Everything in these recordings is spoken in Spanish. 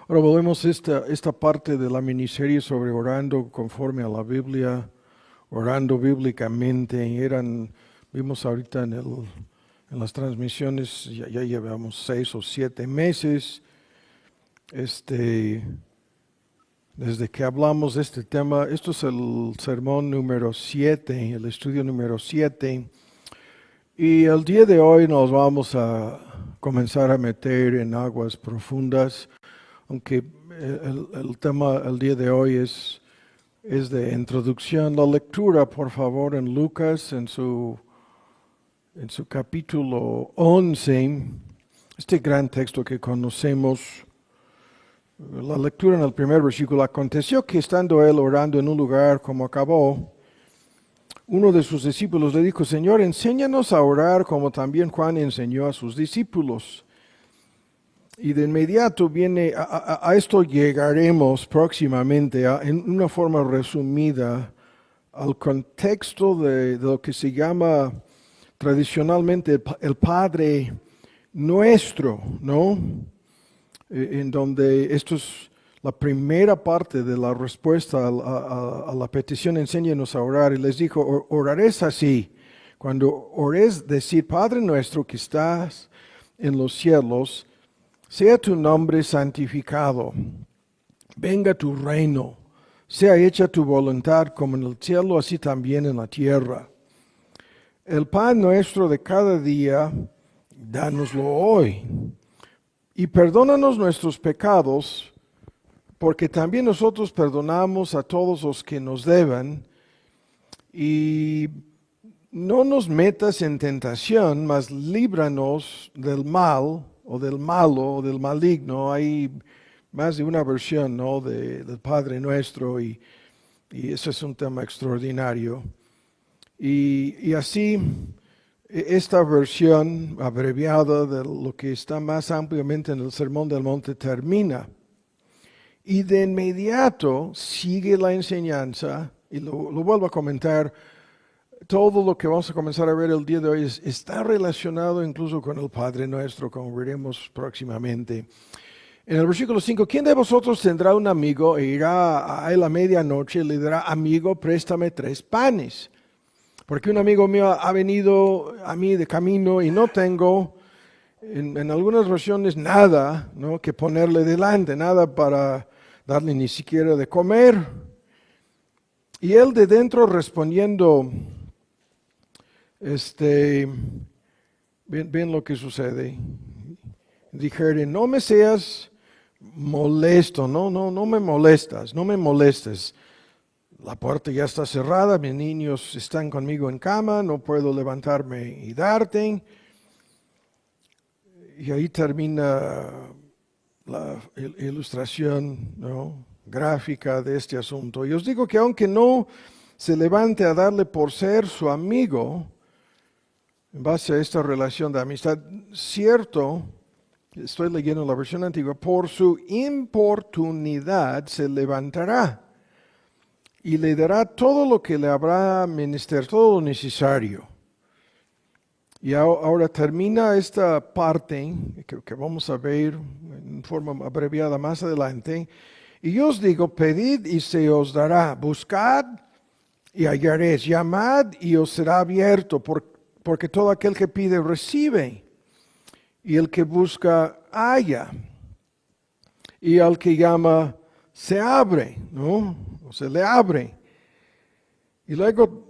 Ahora volvemos a esta parte de la miniserie sobre orando conforme a la Biblia, orando bíblicamente. Vimos ahorita en las transmisiones, ya llevamos 6 o 7 meses, desde que hablamos de este tema. Esto es el sermón número 7, el estudio número 7. Y el día de hoy nos vamos a comenzar a meter en aguas profundas, aunque el tema el día de hoy es de introducción. La lectura, por favor, en Lucas, en su capítulo 11, este gran texto que conocemos. La lectura en el primer versículo: aconteció que estando él orando en un lugar como acabó, uno de sus discípulos le dijo: Señor, enséñanos a orar como también Juan enseñó a sus discípulos. Y de inmediato viene, a esto llegaremos próximamente, en una forma resumida, al contexto de lo que se llama tradicionalmente el Padre Nuestro, ¿no? En donde esto es la primera parte de la respuesta a la petición: enséñenos a orar. Y les dijo: oraréis así. Cuando ores, decir: Padre nuestro que estás en los cielos, sea tu nombre santificado, venga tu reino, sea hecha tu voluntad como en el cielo, así también en la tierra. El pan nuestro de cada día, dánoslo hoy. Y perdónanos nuestros pecados, porque también nosotros perdonamos a todos los que nos deban. Y no nos metas en tentación, mas líbranos del mal, o del malo, o del maligno. Hay más de una versión, ¿no?, del Padre Nuestro, y ese es un tema extraordinario. Y así, esta versión abreviada de lo que está más ampliamente en el Sermón del Monte termina. Y de inmediato sigue la enseñanza, y lo vuelvo a comentar. Todo lo que vamos a comenzar a ver el día de hoy está relacionado incluso con el Padre Nuestro, como veremos próximamente. En el versículo 5, ¿quién de vosotros tendrá un amigo e irá a él a medianoche y le dirá: amigo, préstame 3 panes? Porque un amigo mío ha venido a mí de camino y no tengo, en algunas versiones, nada, ¿no?, que ponerle delante, nada para darle ni siquiera de comer. Y él de dentro respondiendo, ven lo que sucede. Dijere: no me seas molesto, no me molestas, no me molestes. La puerta ya está cerrada, mis niños están conmigo en cama, no puedo levantarme y darte. Y ahí termina la ilustración, ¿no?, gráfica de este asunto. Y os digo que aunque no se levante a darle por ser su amigo, en base a esta relación de amistad, cierto, estoy leyendo la versión antigua, por su importunidad se levantará y le dará todo lo que le habrá menester, todo lo necesario. Y ahora termina esta parte que vamos a ver en forma abreviada más adelante. Y yo os digo: pedid y se os dará, buscad y hallaréis, llamad y os será abierto, porque todo aquel que pide recibe, y el que busca halla, y al que llama se abre, ¿no?, o se le abre. Y luego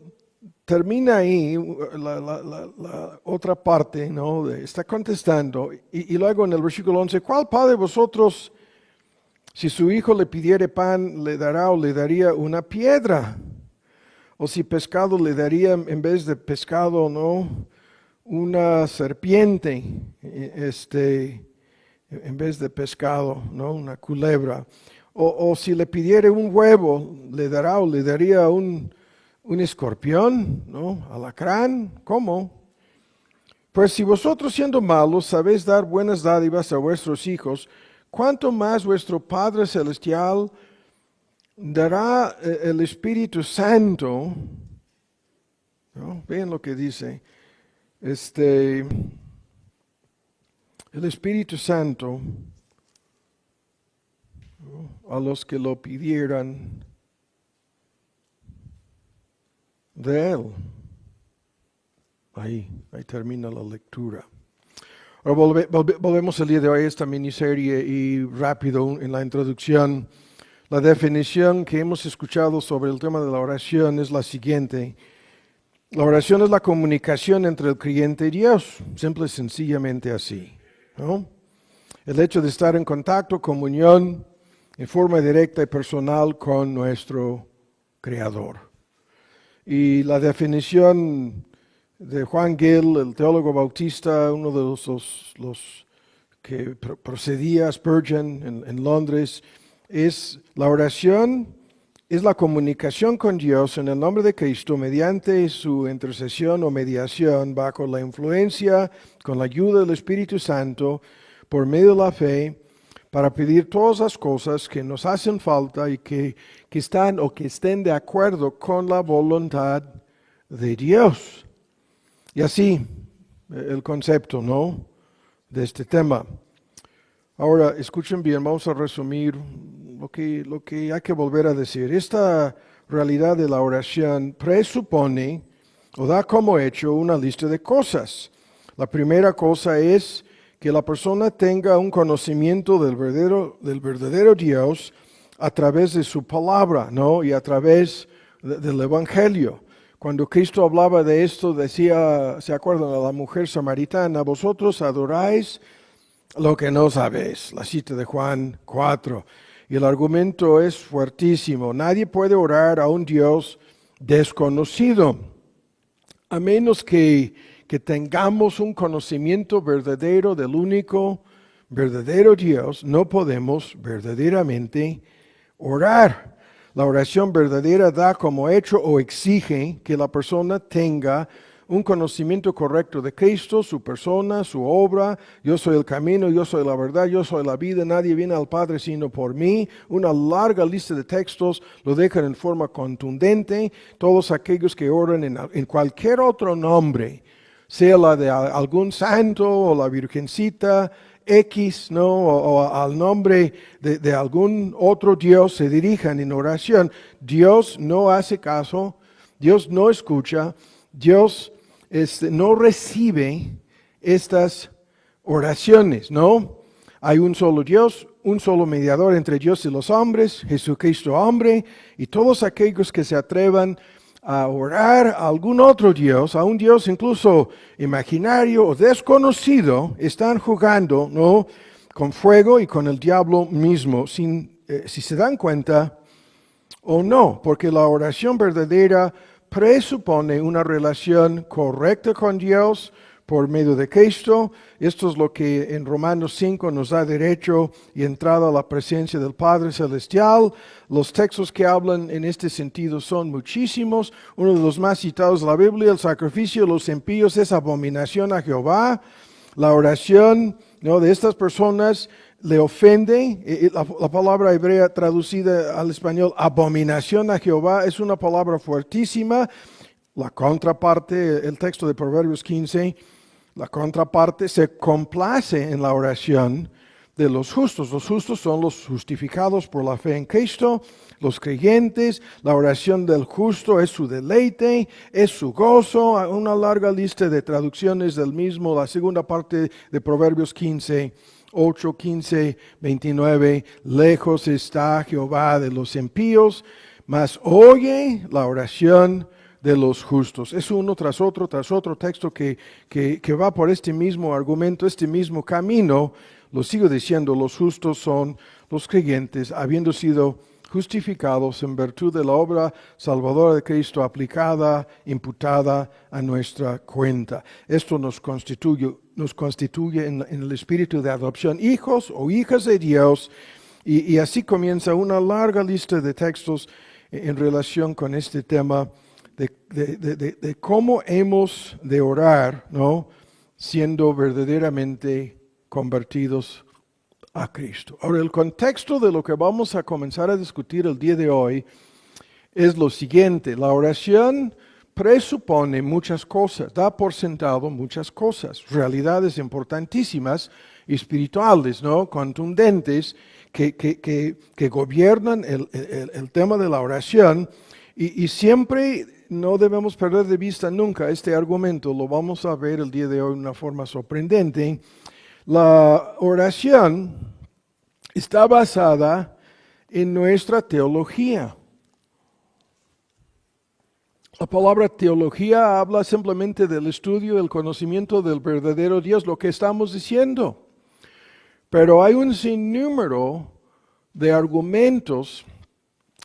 termina ahí la otra parte, ¿no?, está contestando, y luego en el versículo 11, ¿cuál padre de vosotros, si su hijo le pidiere pan, le dará o le daría una piedra? O si pescado, le daría en vez de pescado, ¿no?, una serpiente, en vez de pescado, ¿no?, una culebra. O si le pidiere un huevo, le dará o le daría un escorpión, ¿no?, alacrán. ¿Cómo? Pues si vosotros, siendo malos, sabéis dar buenas dádivas a vuestros hijos, ¿cuánto más vuestro Padre Celestial dará el Espíritu Santo? ¿No? Vean lo que dice. El Espíritu Santo a los que lo pidieran de Él. Ahí termina la lectura. Ahora volvemos el día de hoy a esta miniserie y rápido en la introducción. La definición que hemos escuchado sobre el tema de la oración es la siguiente. La oración es la comunicación entre el creyente y Dios, simple y sencillamente así, ¿no? El hecho de estar en contacto, comunión, en forma directa y personal con nuestro Creador. Y la definición de Juan Gill, el teólogo bautista, uno de los que procedía a Spurgeon en Londres, es la oración, es la comunicación con Dios en el nombre de Cristo mediante su intercesión o mediación bajo la influencia, con la ayuda del Espíritu Santo, por medio de la fe, para pedir todas las cosas que nos hacen falta y que están o que estén de acuerdo con la voluntad de Dios. Y así el concepto, ¿no?, de este tema. Ahora, escuchen bien, vamos a resumir lo que hay que volver a decir. Esta realidad de la oración presupone o da como hecho una lista de cosas. La primera cosa es que la persona tenga un conocimiento del verdadero Dios a través de su palabra, ¿no?, y a través del Evangelio. Cuando Cristo hablaba de esto, decía, ¿se acuerdan de la mujer samaritana? Vosotros adoráis lo que no sabéis. La cita de Juan 4. Y el argumento es fuertísimo. Nadie puede orar a un Dios desconocido, a menos que tengamos un conocimiento verdadero del único verdadero Dios. No podemos verdaderamente orar. La oración verdadera da como hecho o exige que la persona tenga un conocimiento correcto de Cristo, su persona, su obra. Yo soy el camino, yo soy la verdad, yo soy la vida. Nadie viene al Padre sino por mí. Una larga lista de textos lo dejan en forma contundente. Todos aquellos que oran en cualquier otro nombre, sea la de algún santo o la virgencita X, ¿no?, o al nombre de algún otro Dios, se dirijan en oración. Dios no hace caso, Dios no escucha, Dios no recibe estas oraciones, ¿no? Hay un solo Dios, un solo mediador entre Dios y los hombres, Jesucristo hombre, y todos aquellos que se atrevan a orar a algún otro Dios, a un Dios incluso imaginario o desconocido, están jugando, ¿no?, con fuego y con el diablo mismo, si se dan cuenta o no, porque la oración verdadera presupone una relación correcta con Dios por medio de Cristo. Esto es lo que en Romanos 5 nos da derecho y entrada a la presencia del Padre Celestial. Los textos que hablan en este sentido son muchísimos. Uno de los más citados de la Biblia, el sacrificio de los impíos es abominación a Jehová. La oración, ¿no?, de estas personas le ofende. La palabra hebrea traducida al español, abominación a Jehová, es una palabra fuertísima. La contraparte, el texto de Proverbios 15, la contraparte se complace en la oración de los justos. Los justos son los justificados por la fe en Cristo, los creyentes. La oración del justo es su deleite, es su gozo. Una larga lista de traducciones del mismo. La segunda parte de Proverbios 15, 8, 15, 29. Lejos está Jehová de los impíos, mas oye la oración de los justos. Es uno tras otro texto que va por este mismo argumento, este mismo camino. Lo sigo diciendo, los justos son los creyentes, habiendo sido justificados en virtud de la obra salvadora de Cristo aplicada, imputada a nuestra cuenta. Esto nos constituye en el espíritu de adopción, hijos o hijas de Dios, y así comienza una larga lista de textos en relación con este tema de cómo hemos de orar, ¿no?, siendo verdaderamente convertidos a Cristo. Ahora, el contexto de lo que vamos a comenzar a discutir el día de hoy es lo siguiente. La oración presupone muchas cosas, da por sentado muchas cosas, realidades importantísimas, espirituales, ¿no? Contundentes, que gobiernan el tema de la oración, y siempre no debemos perder de vista nunca este argumento. Lo vamos a ver el día de hoy de una forma sorprendente. La oración está basada en nuestra teología. La palabra teología habla simplemente del estudio, el conocimiento del verdadero Dios, lo que estamos diciendo. Pero hay un sinnúmero de argumentos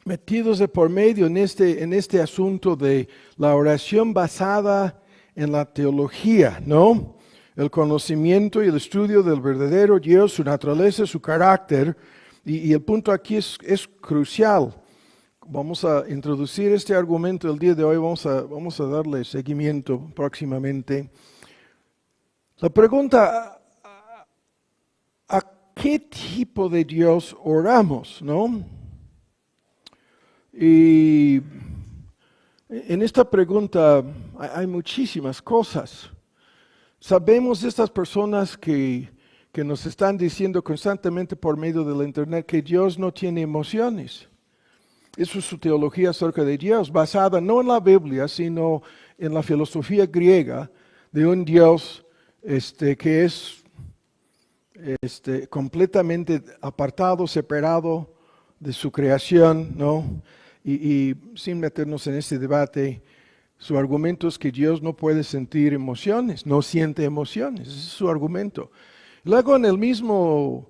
metidos de por medio en este asunto de la oración basada en la teología, ¿no? El conocimiento y el estudio del verdadero Dios, su naturaleza, su carácter. Y el punto aquí es crucial. Vamos a introducir este argumento el día de hoy, vamos a darle seguimiento próximamente. La pregunta, ¿a qué tipo de Dios oramos, no? Y en esta pregunta hay muchísimas cosas. Sabemos de estas personas que nos están diciendo constantemente por medio de la internet que Dios no tiene emociones. Eso es su teología acerca de Dios, basada no en la Biblia, sino en la filosofía griega de un Dios que es completamente apartado, separado de su creación, ¿no? Y sin meternos en este debate, su argumento es que Dios no puede sentir emociones, no siente emociones, ese es su argumento. Luego en el mismo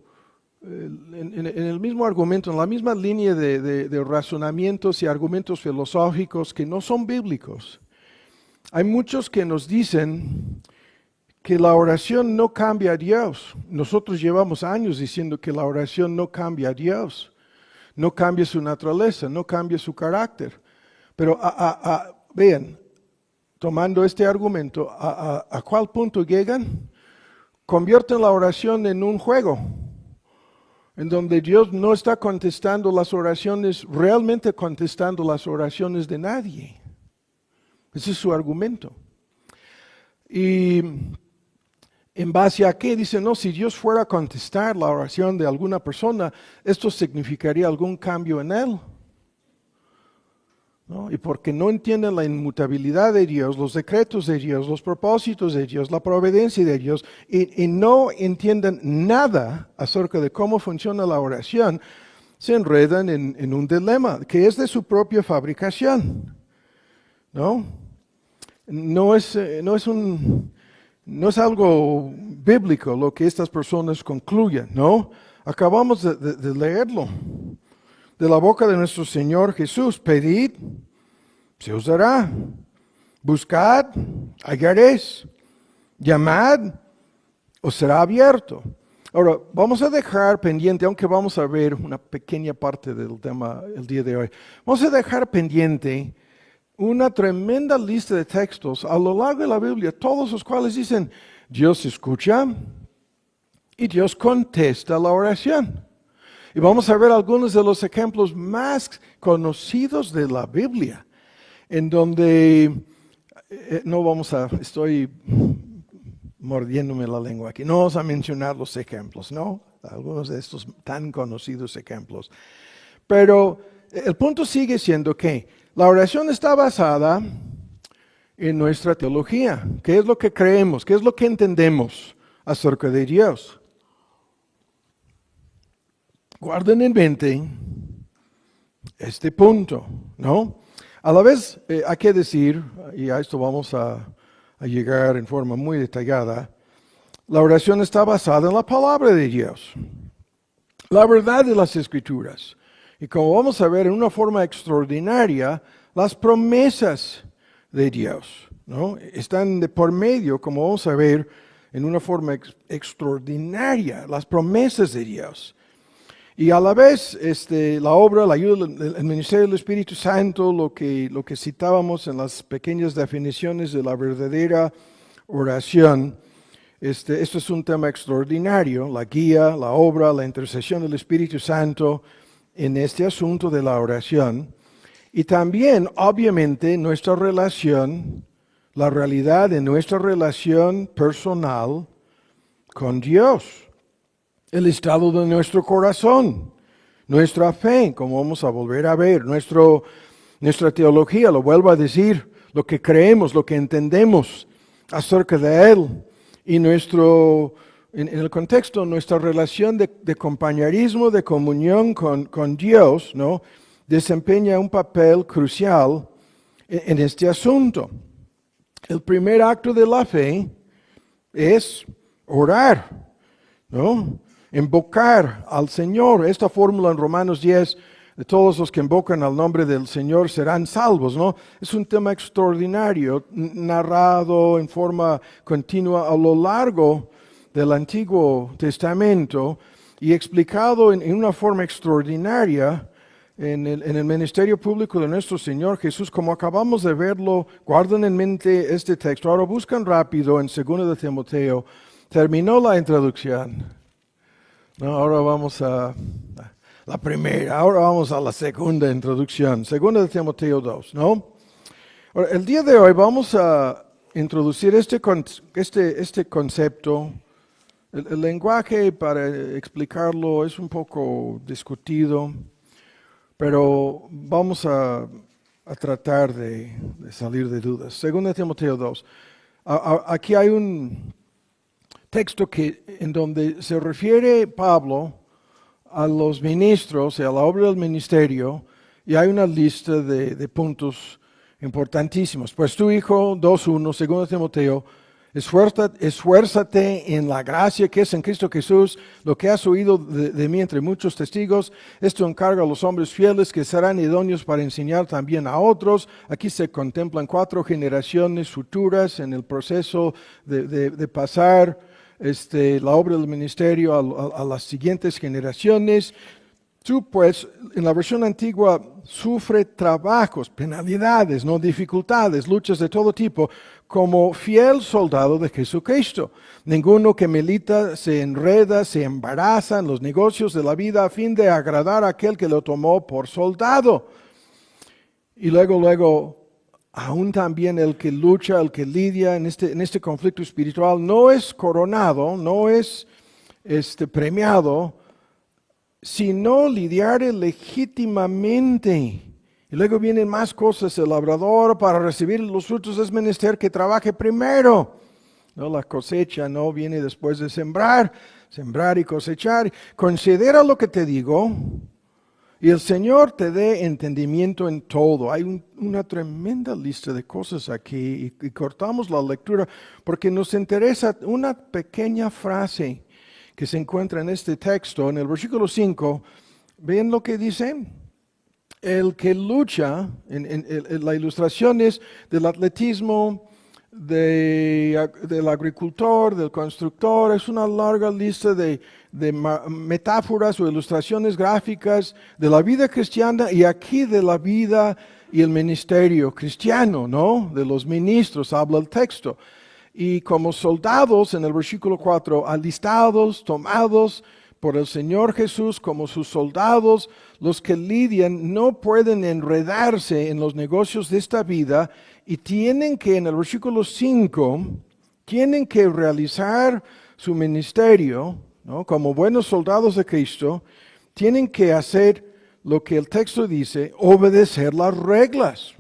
argumento, en la misma línea de razonamientos y argumentos filosóficos que no son bíblicos, hay muchos que nos dicen que la oración no cambia a Dios. Nosotros llevamos años diciendo que la oración no cambia a Dios, no cambia su naturaleza, no cambia su carácter. Pero vean, tomando este argumento, ¿a cuál punto llegan? Convierten la oración en un juego, en donde Dios no está contestando las oraciones, realmente contestando las oraciones de nadie. Ese es su argumento. Y en base a qué dice, no, si Dios fuera a contestar la oración de alguna persona, esto significaría algún cambio en él. ¿No? Y porque no entienden la inmutabilidad de Dios, los decretos de Dios, los propósitos de Dios, la providencia de Dios, y no entienden nada acerca de cómo funciona la oración, se enredan en un dilema que es de su propia fabricación. ¿No? No es algo bíblico lo que estas personas concluyen, ¿no? Acabamos de leerlo. De la boca de nuestro Señor Jesús, pedid, se os dará. Buscad, hallaréis. Llamad, os será abierto. Ahora, vamos a dejar pendiente, aunque vamos a ver una pequeña parte del tema el día de hoy, vamos a dejar pendiente una tremenda lista de textos a lo largo de la Biblia, todos los cuales dicen, Dios escucha y Dios contesta la oración. Y vamos a ver algunos de los ejemplos más conocidos de la Biblia, en donde estoy mordiéndome la lengua aquí, no vamos a mencionar los ejemplos, ¿no? Algunos de estos tan conocidos ejemplos. Pero el punto sigue siendo que la oración está basada en nuestra teología. ¿Qué es lo que creemos? ¿Qué es lo que entendemos acerca de Dios? Guarden en mente este punto, ¿no? A la vez hay que decir, y a esto vamos a llegar en forma muy detallada, la oración está basada en la palabra de Dios, la verdad de las Escrituras. Y como vamos a ver en una forma extraordinaria, las promesas de Dios, ¿no? Están de por medio, como vamos a ver, en una forma extraordinaria, las promesas de Dios. Y a la vez, la obra, la ayuda, el ministerio del Espíritu Santo, lo que citábamos en las pequeñas definiciones de la verdadera oración, esto es un tema extraordinario, la guía, la obra, la intercesión del Espíritu Santo en este asunto de la oración. Y también, obviamente, nuestra relación, la realidad de nuestra relación personal con Dios, el estado de nuestro corazón, nuestra fe, como vamos a volver a ver, nuestra teología, lo vuelvo a decir, lo que creemos, lo que entendemos acerca de Él y en el contexto, nuestra relación de compañerismo, de comunión con Dios, ¿no? Desempeña un papel crucial en este asunto. El primer acto de la fe es orar, ¿no? Invocar al Señor. Esta fórmula en Romanos 10, de todos los que invocan al nombre del Señor serán salvos, ¿no? Es un tema extraordinario, narrado en forma continua a lo largo del Antiguo Testamento y explicado en una forma extraordinaria en el ministerio público de nuestro Señor Jesús, como acabamos de verlo. Guarden en mente este texto. Ahora buscan rápido en 2 de Timoteo. Terminó la introducción. No, ahora vamos a la primera, ahora vamos a la segunda introducción. 2 de Timoteo 2, ¿no? Ahora, el día de hoy vamos a introducir este concepto. El lenguaje, para explicarlo, es un poco discutido, pero vamos a tratar de salir de dudas. 2 Timoteo 2. Aquí hay un texto en donde se refiere Pablo a los ministros y a la obra del ministerio, y hay una lista de puntos importantísimos. Pues tu hijo, 2:1, 2 Timoteo, esfuérzate en la gracia que es en Cristo Jesús, lo que has oído de mí entre muchos testigos. Esto encarga a los hombres fieles que serán idóneos para enseñar también a otros. Aquí se contemplan 4 generaciones futuras en el proceso de pasar la obra del ministerio a las siguientes generaciones. Tú, pues, en la versión antigua, sufre trabajos, penalidades, no dificultades, luchas de todo tipo, como fiel soldado de Jesucristo. Ninguno que milita se enreda, se embaraza en los negocios de la vida a fin de agradar a aquel que lo tomó por soldado. Y luego, aún también el que lucha, el que lidia en este conflicto espiritual, no es coronado, no es premiado, sino lidiare legítimamente. Y luego vienen más cosas. El labrador, para recibir los frutos, es menester que trabaje primero. No, la cosecha no viene después de sembrar y cosechar. Considera lo que te digo, y el Señor te dé entendimiento en todo. Hay una tremenda lista de cosas aquí, y cortamos la lectura porque nos interesa una pequeña frase que se encuentra en este texto, en el versículo 5. ¿Ven lo que dice? El que lucha, en la ilustración es del atletismo, del agricultor, del constructor. Es una larga lista de metáforas o ilustraciones gráficas de la vida cristiana, y aquí de la vida y el ministerio cristiano, ¿no? De los ministros habla el texto. Y como soldados, en el versículo 4, alistados, tomados por el Señor Jesús como sus soldados, los que lidian no pueden enredarse en los negocios de esta vida, y tienen que, en el versículo 5, tienen que realizar su ministerio, ¿no? Como buenos soldados de Cristo, tienen que hacer lo que el texto dice, obedecer las reglas.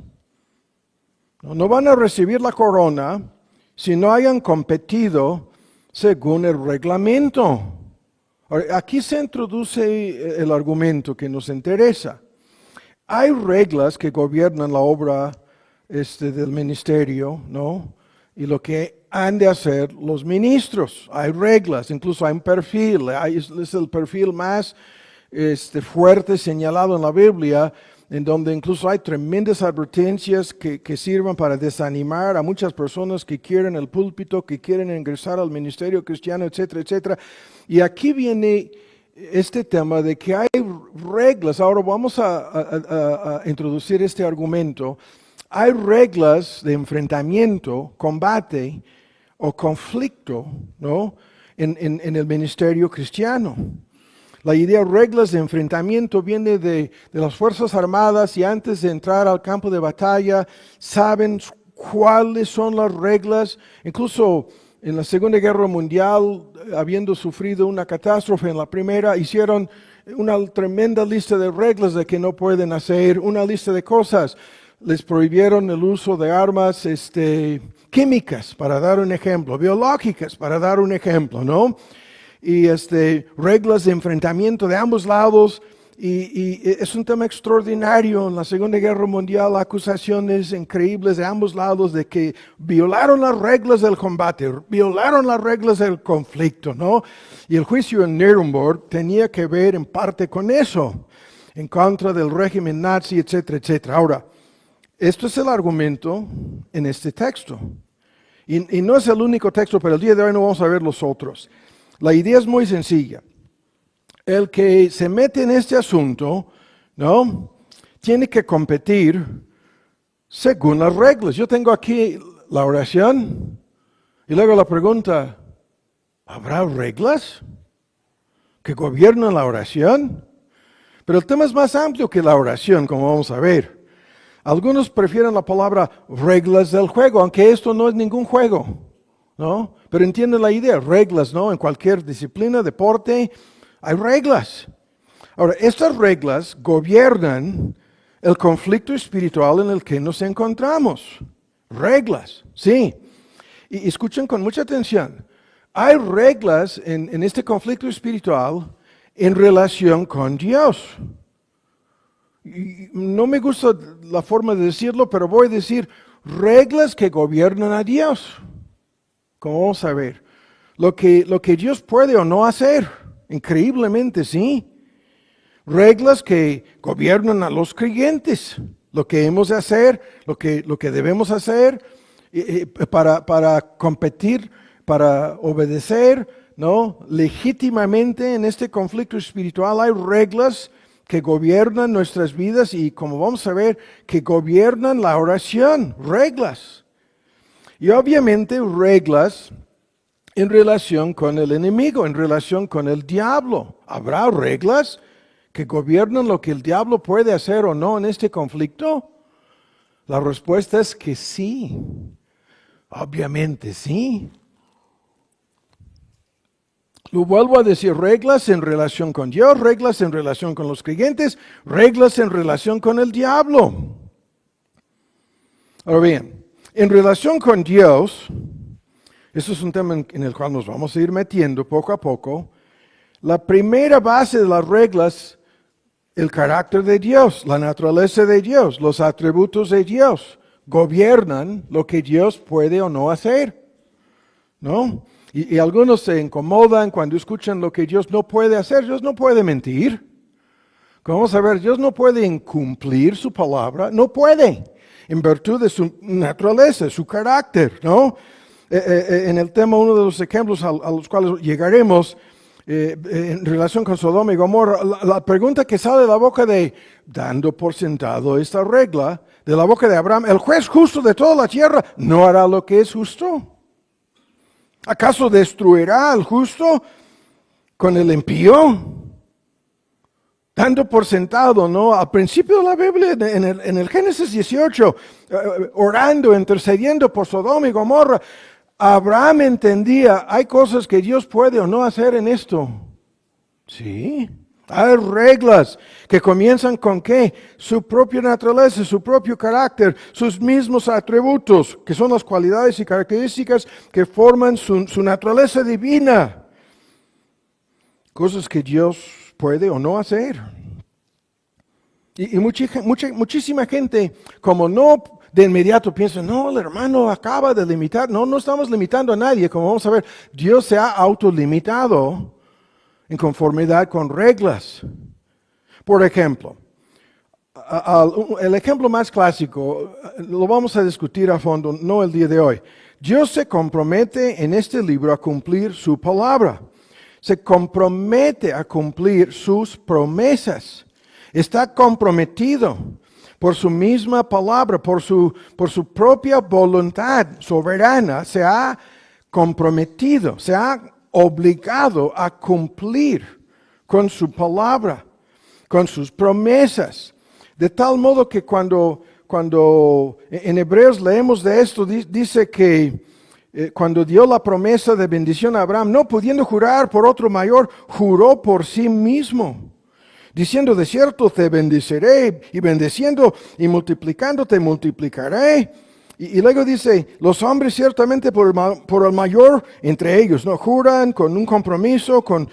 No van a recibir la corona si no hayan competido según el reglamento. Ahora, aquí se introduce el argumento que nos interesa. Hay reglas que gobiernan la obra del ministerio, ¿no? Y lo que han de hacer los ministros. Hay reglas, incluso hay un perfil. Es el perfil más fuerte señalado en la Biblia, en donde incluso hay tremendas advertencias que sirvan para desanimar a muchas personas que quieren el púlpito, que quieren ingresar al ministerio cristiano, etcétera, etcétera. Y aquí viene este tema de que hay reglas. Ahora vamos a introducir este argumento. Hay reglas de enfrentamiento, combate o conflicto, ¿no? En el ministerio cristiano. La idea reglas de enfrentamiento viene de las Fuerzas Armadas y antes de entrar al campo de batalla saben cuáles son las reglas. Incluso en la Segunda Guerra Mundial, habiendo sufrido una catástrofe en la primera, hicieron una tremenda lista de reglas de que no pueden hacer, una lista de cosas. Les prohibieron el uso de armas químicas, para dar un ejemplo, biológicas, para dar un ejemplo, ¿no? Y reglas de enfrentamiento de ambos lados. Y es un tema extraordinario. En la Segunda Guerra Mundial, acusaciones increíbles de ambos lados de que violaron las reglas del combate, violaron las reglas del conflicto, ¿no? Y el juicio en Nuremberg tenía que ver en parte con eso, en contra del régimen nazi, etcétera, etcétera. Ahora, esto es el argumento en este texto. Y no es el único texto, pero el día de hoy no vamos a ver los otros. La idea es muy sencilla. El que se mete en este asunto, ¿no?, tiene que competir según las reglas. Yo tengo aquí la oración y luego la pregunta, ¿habrá reglas que gobiernan la oración? Pero el tema es más amplio que la oración, como vamos a ver. Algunos prefieren la palabra reglas del juego, aunque esto no es ningún juego, ¿no? Pero entienden la idea, reglas, ¿no? En cualquier disciplina, deporte, hay reglas. Ahora, estas reglas gobiernan el conflicto espiritual en el que nos encontramos. Reglas, sí. Y escuchen con mucha atención. Hay reglas en este conflicto espiritual en relación con Dios. Y no me gusta la forma de decirlo, pero voy a decir reglas que gobiernan a Dios. Como vamos a ver. Lo que Dios puede o no hacer. Increíblemente, sí. Reglas que gobiernan a los creyentes. Lo que hemos de hacer, lo que debemos hacer para competir, para obedecer, ¿no? Legítimamente en este conflicto espiritual hay reglas que gobiernan nuestras vidas y, como vamos a ver, que gobiernan la oración. Reglas. Y obviamente reglas en relación con el enemigo, en relación con el diablo. ¿Habrá reglas que gobiernan lo que el diablo puede hacer o no en este conflicto? La respuesta es que sí. Obviamente sí. Lo vuelvo a decir, reglas en relación con Dios, reglas en relación con los creyentes, reglas en relación con el diablo. Ahora bien, en relación con Dios, eso es un tema en el cual nos vamos a ir metiendo poco a poco. La primera base de las reglas, el carácter de Dios, la naturaleza de Dios, los atributos de Dios, gobiernan lo que Dios puede o no hacer, ¿no? Y algunos se incomodan cuando escuchan lo que Dios no puede hacer. Dios no puede mentir. Como vamos a ver, Dios no puede incumplir su palabra. No puede, en virtud de su naturaleza, su carácter, ¿no? En el tema, uno de los ejemplos a los cuales llegaremos en relación con Sodoma y Gomorra, la pregunta que sale de la boca de, dando por sentado esta regla, de la boca de Abraham, el juez justo de toda la tierra, ¿no hará lo que es justo? ¿Acaso destruirá al justo con el impío? Dando por sentado, ¿no? Al principio de la Biblia, en el Génesis 18, orando, intercediendo por Sodoma y Gomorra, Abraham entendía, hay cosas que Dios puede o no hacer en esto. Sí, hay reglas que comienzan con ¿qué? Su propia naturaleza, su propio carácter, sus mismos atributos, que son las cualidades y características que forman su naturaleza divina. Cosas que Dios puede o no hacer. Y muchísima gente, como no de inmediato piensa, no, el hermano acaba de limitar. No estamos limitando a nadie, como vamos a ver. Dios se ha autolimitado en conformidad con reglas. Por ejemplo, el ejemplo más clásico, lo vamos a discutir a fondo, no el día de hoy. Dios se compromete en este libro a cumplir su palabra. Se compromete a cumplir sus promesas. Está comprometido por su misma palabra, por su propia voluntad soberana. Se ha comprometido, se ha obligado a cumplir con su palabra, con sus promesas. De tal modo que cuando en Hebreos leemos de esto, dice que cuando dio la promesa de bendición a Abraham, no pudiendo jurar por otro mayor, juró por sí mismo, diciendo: de cierto te bendeciré, y bendeciendo y multiplicando te multiplicaré. Y luego dice: los hombres ciertamente por el mayor entre ellos, ¿no? Juran con un compromiso, con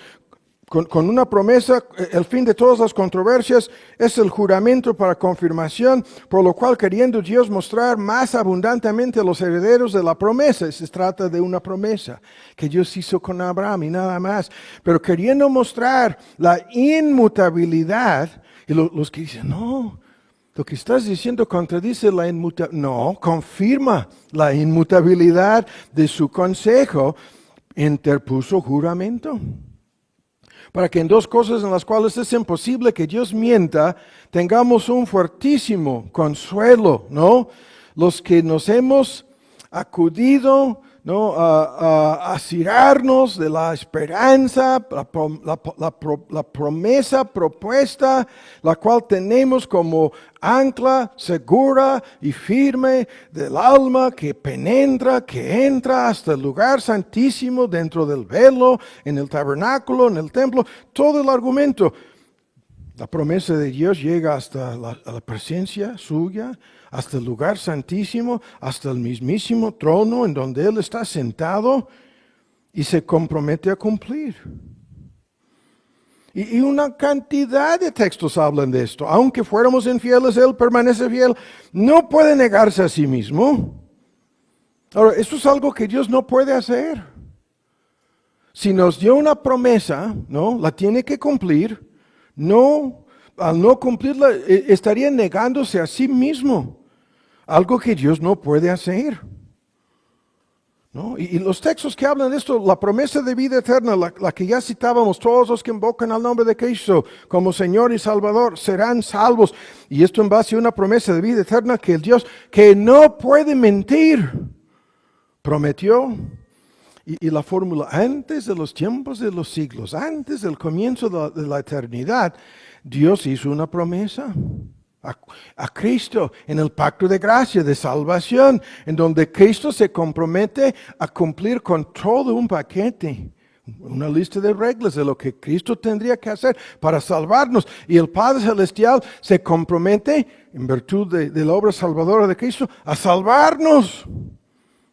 una promesa. El fin de todas las controversias es el juramento para confirmación, por lo cual, queriendo Dios mostrar más abundantemente a los herederos de la promesa, se trata de una promesa que Dios hizo con Abraham y nada más, pero queriendo mostrar la inmutabilidad, y los que dicen: no, lo que estás diciendo contradice la inmutabilidad. No, confirma la inmutabilidad de su consejo, interpuso juramento, para que en dos cosas en las cuales es imposible que Dios mienta, tengamos un fuertísimo consuelo, ¿no? Los que nos hemos acudido, ¿no?, a asirarnos de la esperanza, la promesa propuesta, la cual tenemos como ancla segura y firme del alma, que penetra, que entra hasta el lugar santísimo, dentro del velo, en el tabernáculo, en el templo. Todo el argumento. La promesa de Dios llega hasta la presencia suya, hasta el lugar santísimo, hasta el mismísimo trono en donde Él está sentado, y se compromete a cumplir. Y una cantidad de textos hablan de esto. Aunque fuéramos infieles, Él permanece fiel. No puede negarse a sí mismo. Ahora, eso es algo que Dios no puede hacer. Si nos dio una promesa, ¿no?, la tiene que cumplir. No, al no cumplirla, estaría negándose a sí mismo, algo que Dios no puede hacer, ¿no? Y los textos que hablan de esto, la promesa de vida eterna, la que ya citábamos: todos los que invocan al nombre de Cristo como Señor y Salvador serán salvos. Y esto en base a una promesa de vida eterna que el Dios, que no puede mentir, prometió. Y la fórmula: antes de los tiempos de los siglos, antes del comienzo de la eternidad, Dios hizo una promesa a Cristo en el pacto de gracia, de salvación, en donde Cristo se compromete a cumplir con todo un paquete, una lista de reglas de lo que Cristo tendría que hacer para salvarnos. Y el Padre Celestial se compromete, en virtud de la obra salvadora de Cristo, a salvarnos,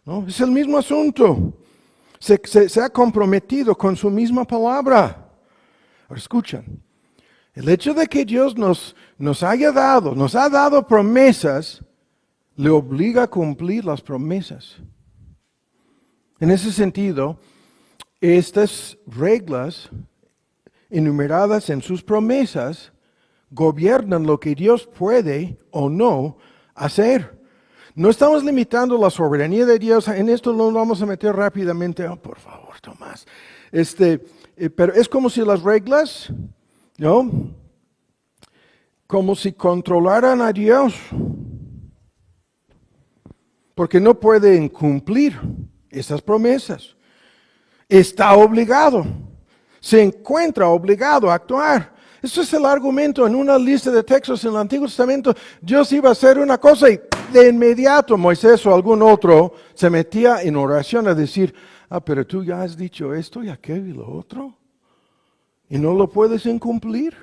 ¿no? Es el mismo asunto. Se ha comprometido con su misma palabra. Ahora escuchan, el hecho de que Dios nos ha dado promesas, le obliga a cumplir las promesas. En ese sentido, estas reglas enumeradas en sus promesas gobiernan lo que Dios puede o no hacer. No estamos limitando la soberanía de Dios. En esto no nos vamos a meter rápidamente. Oh, por favor, Tomás. Pero es como si las reglas, ¿no?, como si controlaran a Dios, porque no pueden cumplir esas promesas. Está obligado, se encuentra obligado a actuar. Eso es el argumento en una lista de textos en el Antiguo Testamento. Dios iba a hacer una cosa y de inmediato Moisés o algún otro se metía en oración a decir: pero tú ya has dicho esto y aquello y lo otro, y no lo puedes incumplir.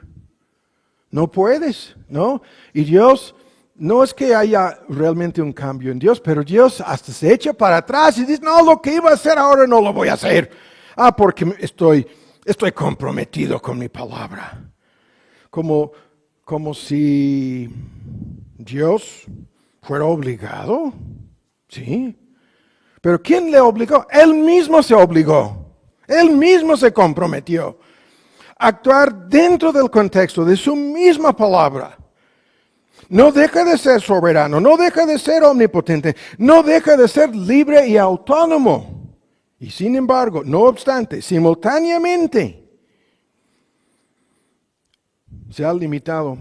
No puedes, ¿no? Y Dios, no es que haya realmente un cambio en Dios, pero Dios hasta se echa para atrás y dice: no, lo que iba a hacer ahora no lo voy a hacer. Porque estoy comprometido con mi palabra. Como si Dios fuera obligado, ¿sí? Pero ¿quién le obligó? Él mismo se obligó. Él mismo se comprometió a actuar dentro del contexto de su misma palabra. No deja de ser soberano, no deja de ser omnipotente, no deja de ser libre y autónomo. Y sin embargo, no obstante, simultáneamente, se ha limitado.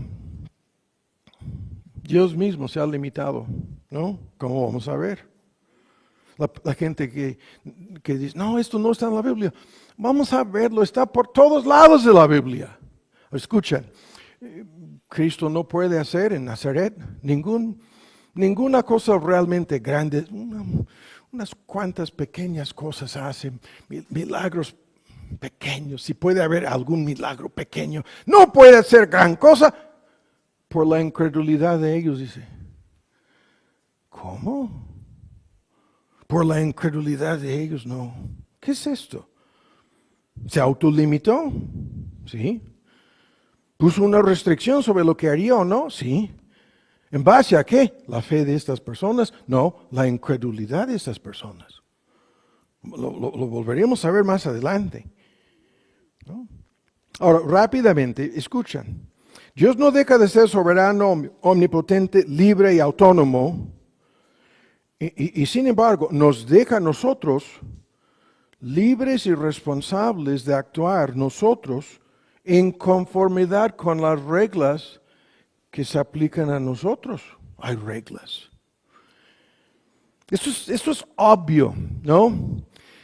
Dios mismo se ha limitado, ¿no? Como vamos a ver. La gente que dice: no, esto no está en la Biblia. Vamos a verlo, está por todos lados de la Biblia. Escuchen, Cristo no puede hacer en Nazaret ninguna cosa realmente grande. Unas cuantas pequeñas cosas hacen, milagros pequeños. Si puede haber algún milagro pequeño, no puede ser gran cosa por la incredulidad de ellos, dice. ¿Cómo? Por la incredulidad de ellos, no. ¿Qué es esto? ¿Se autolimitó? Sí. ¿Puso una restricción sobre lo que haría o no? Sí. ¿En base a qué? ¿La fe de estas personas? No, la incredulidad de estas personas. Lo volveríamos a ver más adelante, ¿no? Ahora, rápidamente, escuchan. Dios no deja de ser soberano, omnipotente, libre y autónomo. Y sin embargo, nos deja a nosotros libres y responsables de actuar nosotros en conformidad con las reglas que se aplican a nosotros. Hay reglas. Esto es obvio, ¿no?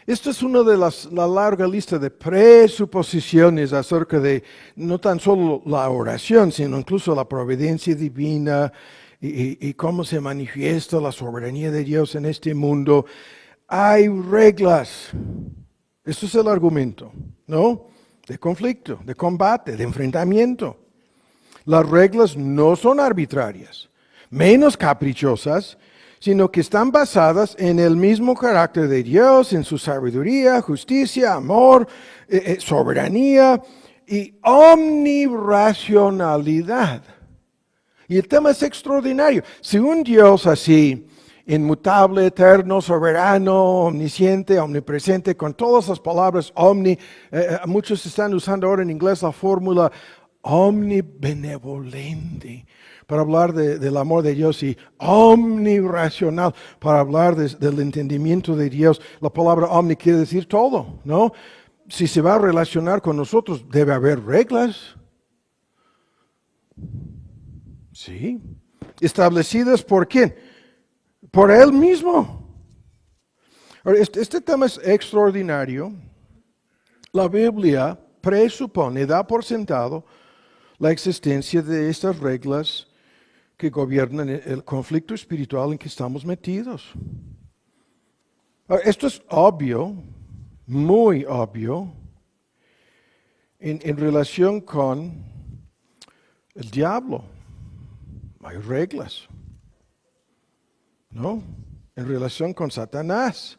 Esto es una de la larga lista de presuposiciones acerca de no tan solo la oración, sino incluso la providencia divina y cómo se manifiesta la soberanía de Dios en este mundo. Hay reglas. Esto es el argumento, ¿no? De conflicto, de combate, de enfrentamiento. Las reglas no son arbitrarias, menos caprichosas, sino que están basadas en el mismo carácter de Dios, en su sabiduría, justicia, amor, soberanía y omniracionalidad. Y el tema es extraordinario. Si un Dios así, inmutable, eterno, soberano, omnisciente, omnipresente, con todas las palabras muchos están usando ahora en inglés la fórmula omnibenevolente para hablar del amor de Dios y omniracional para hablar del entendimiento de Dios. La palabra omni quiere decir todo, ¿no? Si se va a relacionar con nosotros, debe haber reglas. Sí. ¿Establecidas por quién? Por Él mismo. Ahora, este tema es extraordinario. La Biblia presupone, da por sentado, la existencia de estas reglas que gobiernan el conflicto espiritual en que estamos metidos. Ahora, esto es obvio, muy obvio, en relación con el diablo. Hay reglas, ¿no? En relación con Satanás.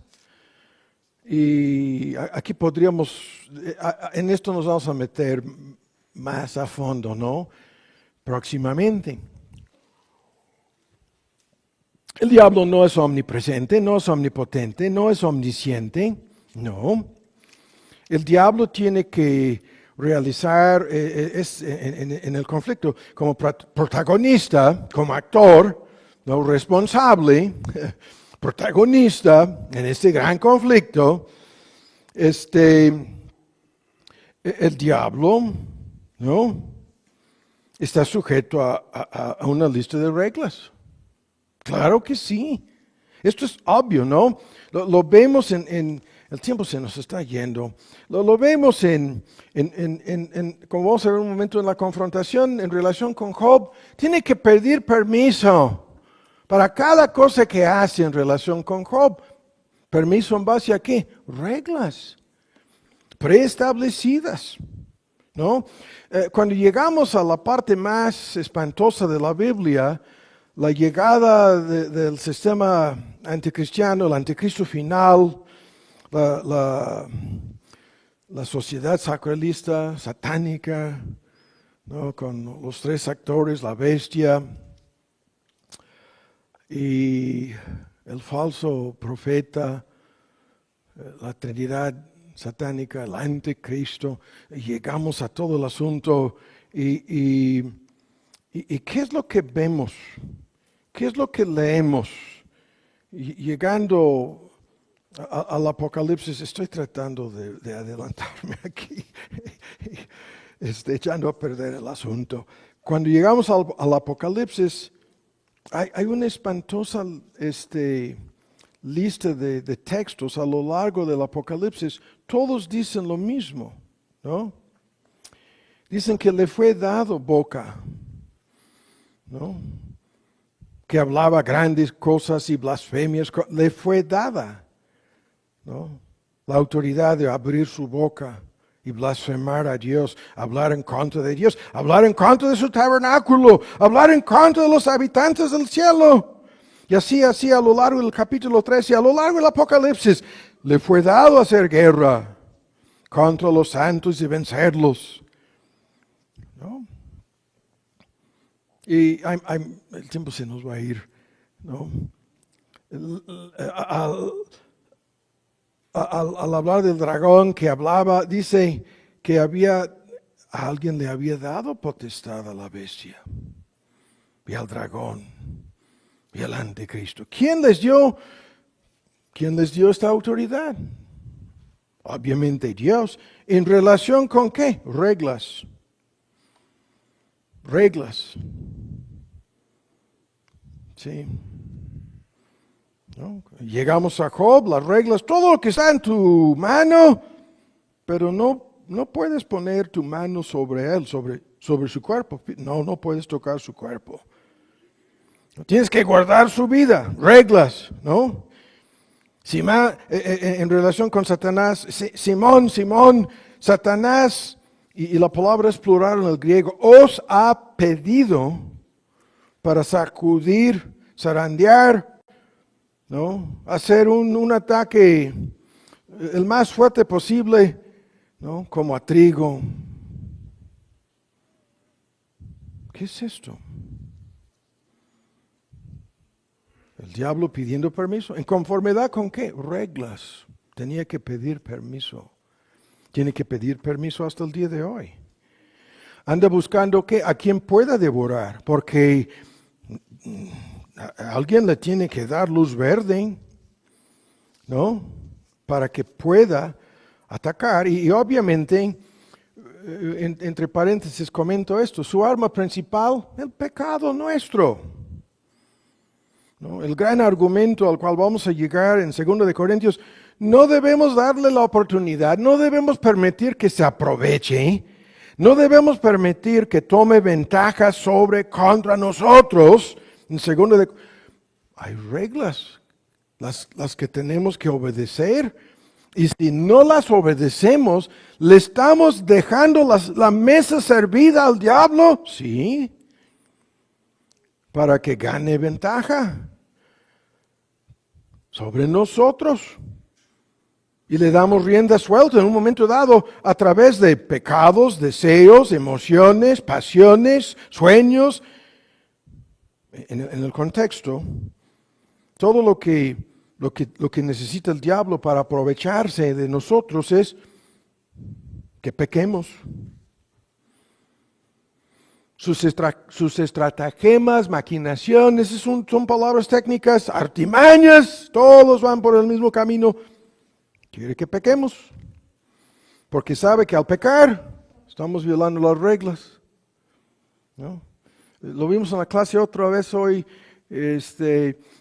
Y aquí podríamos, en esto nos vamos a meter más a fondo, ¿no? Próximamente. El diablo no es omnipresente, no es omnipotente, no es omnisciente, no. El diablo tiene que realizar en el conflicto como protagonista, como actor, no responsable, protagonista en este gran conflicto. El diablo, ¿no? Está sujeto a una lista de reglas. Claro que sí. Esto es obvio, ¿no? Lo vemos en el tiempo se nos está yendo. Lo vemos como vamos a ver un momento en la confrontación en relación con Job. Tiene que pedir permiso para cada cosa que hace en relación con Job. Permiso en base a qué? Reglas preestablecidas, ¿no? Cuando llegamos a la parte más espantosa de la Biblia, la llegada del sistema anticristiano, el anticristo final, la sociedad sacralista, satánica, ¿no? Con los tres actores, la bestia y el falso profeta, la Trinidad satánica, el anticristo. Llegamos a todo el asunto y ¿qué es lo que vemos? ¿Qué es lo que leemos? Llegando al Apocalipsis, estoy tratando de adelantarme aquí, echando a perder el asunto. Cuando llegamos al Apocalipsis, hay una espantosa lista de textos a lo largo del Apocalipsis, todos dicen lo mismo, ¿no? Dicen que le fue dado boca, ¿no? Que hablaba grandes cosas y blasfemias, le fue dada, ¿no? La autoridad de abrir su boca y blasfemar a Dios, hablar en contra de Dios, hablar en contra de su tabernáculo, hablar en contra de los habitantes del cielo. Y así a lo largo del capítulo 13, a lo largo del Apocalipsis, le fue dado hacer guerra contra los santos y vencerlos, ¿no? Y el tiempo se nos va a ir, ¿no? Al hablar del dragón que hablaba, dice que alguien le había dado potestad a la bestia y al dragón y al anticristo. ¿Quién les dio esta autoridad? Obviamente Dios. ¿En relación con qué? Reglas. Sí. ¿No? Llegamos a Job, las reglas, todo lo que está en tu mano, pero no puedes poner tu mano sobre él, sobre su cuerpo. No puedes tocar su cuerpo. Tienes que guardar su vida, reglas, ¿no? En relación con Satanás, Simón, Satanás, y la palabra es plural en el griego, os ha pedido para sacudir, zarandear, ¿no? Hacer un ataque el más fuerte posible, ¿no? Como a trigo. ¿Qué es esto? El diablo pidiendo permiso. ¿En conformidad con qué? Reglas. Tenía que pedir permiso. Tiene que pedir permiso hasta el día de hoy. Anda buscando ¿qué? A quien pueda devorar, porque a alguien le tiene que dar luz verde, ¿no? Para que pueda atacar. Y obviamente, entre paréntesis comento esto, su arma principal, el pecado nuestro, ¿no? El gran argumento al cual vamos a llegar en 2 de Corintios, no debemos darle la oportunidad, no debemos permitir que se aproveche, no debemos permitir que tome ventaja contra nosotros. En 2 de hay reglas, las que tenemos que obedecer, y si no las obedecemos, ¿le estamos dejando la mesa servida al diablo? Sí, para que gane ventaja sobre nosotros. Y le damos rienda suelta en un momento dado a través de pecados, deseos, emociones, pasiones, sueños. En el contexto, todo lo que necesita el diablo para aprovecharse de nosotros es que pequemos. Sus estratagemas, maquinaciones, son palabras técnicas, artimañas, todos van por el mismo camino. Quiere que pequemos, porque sabe que al pecar estamos violando las reglas, ¿no? Lo vimos en la clase otra vez hoy,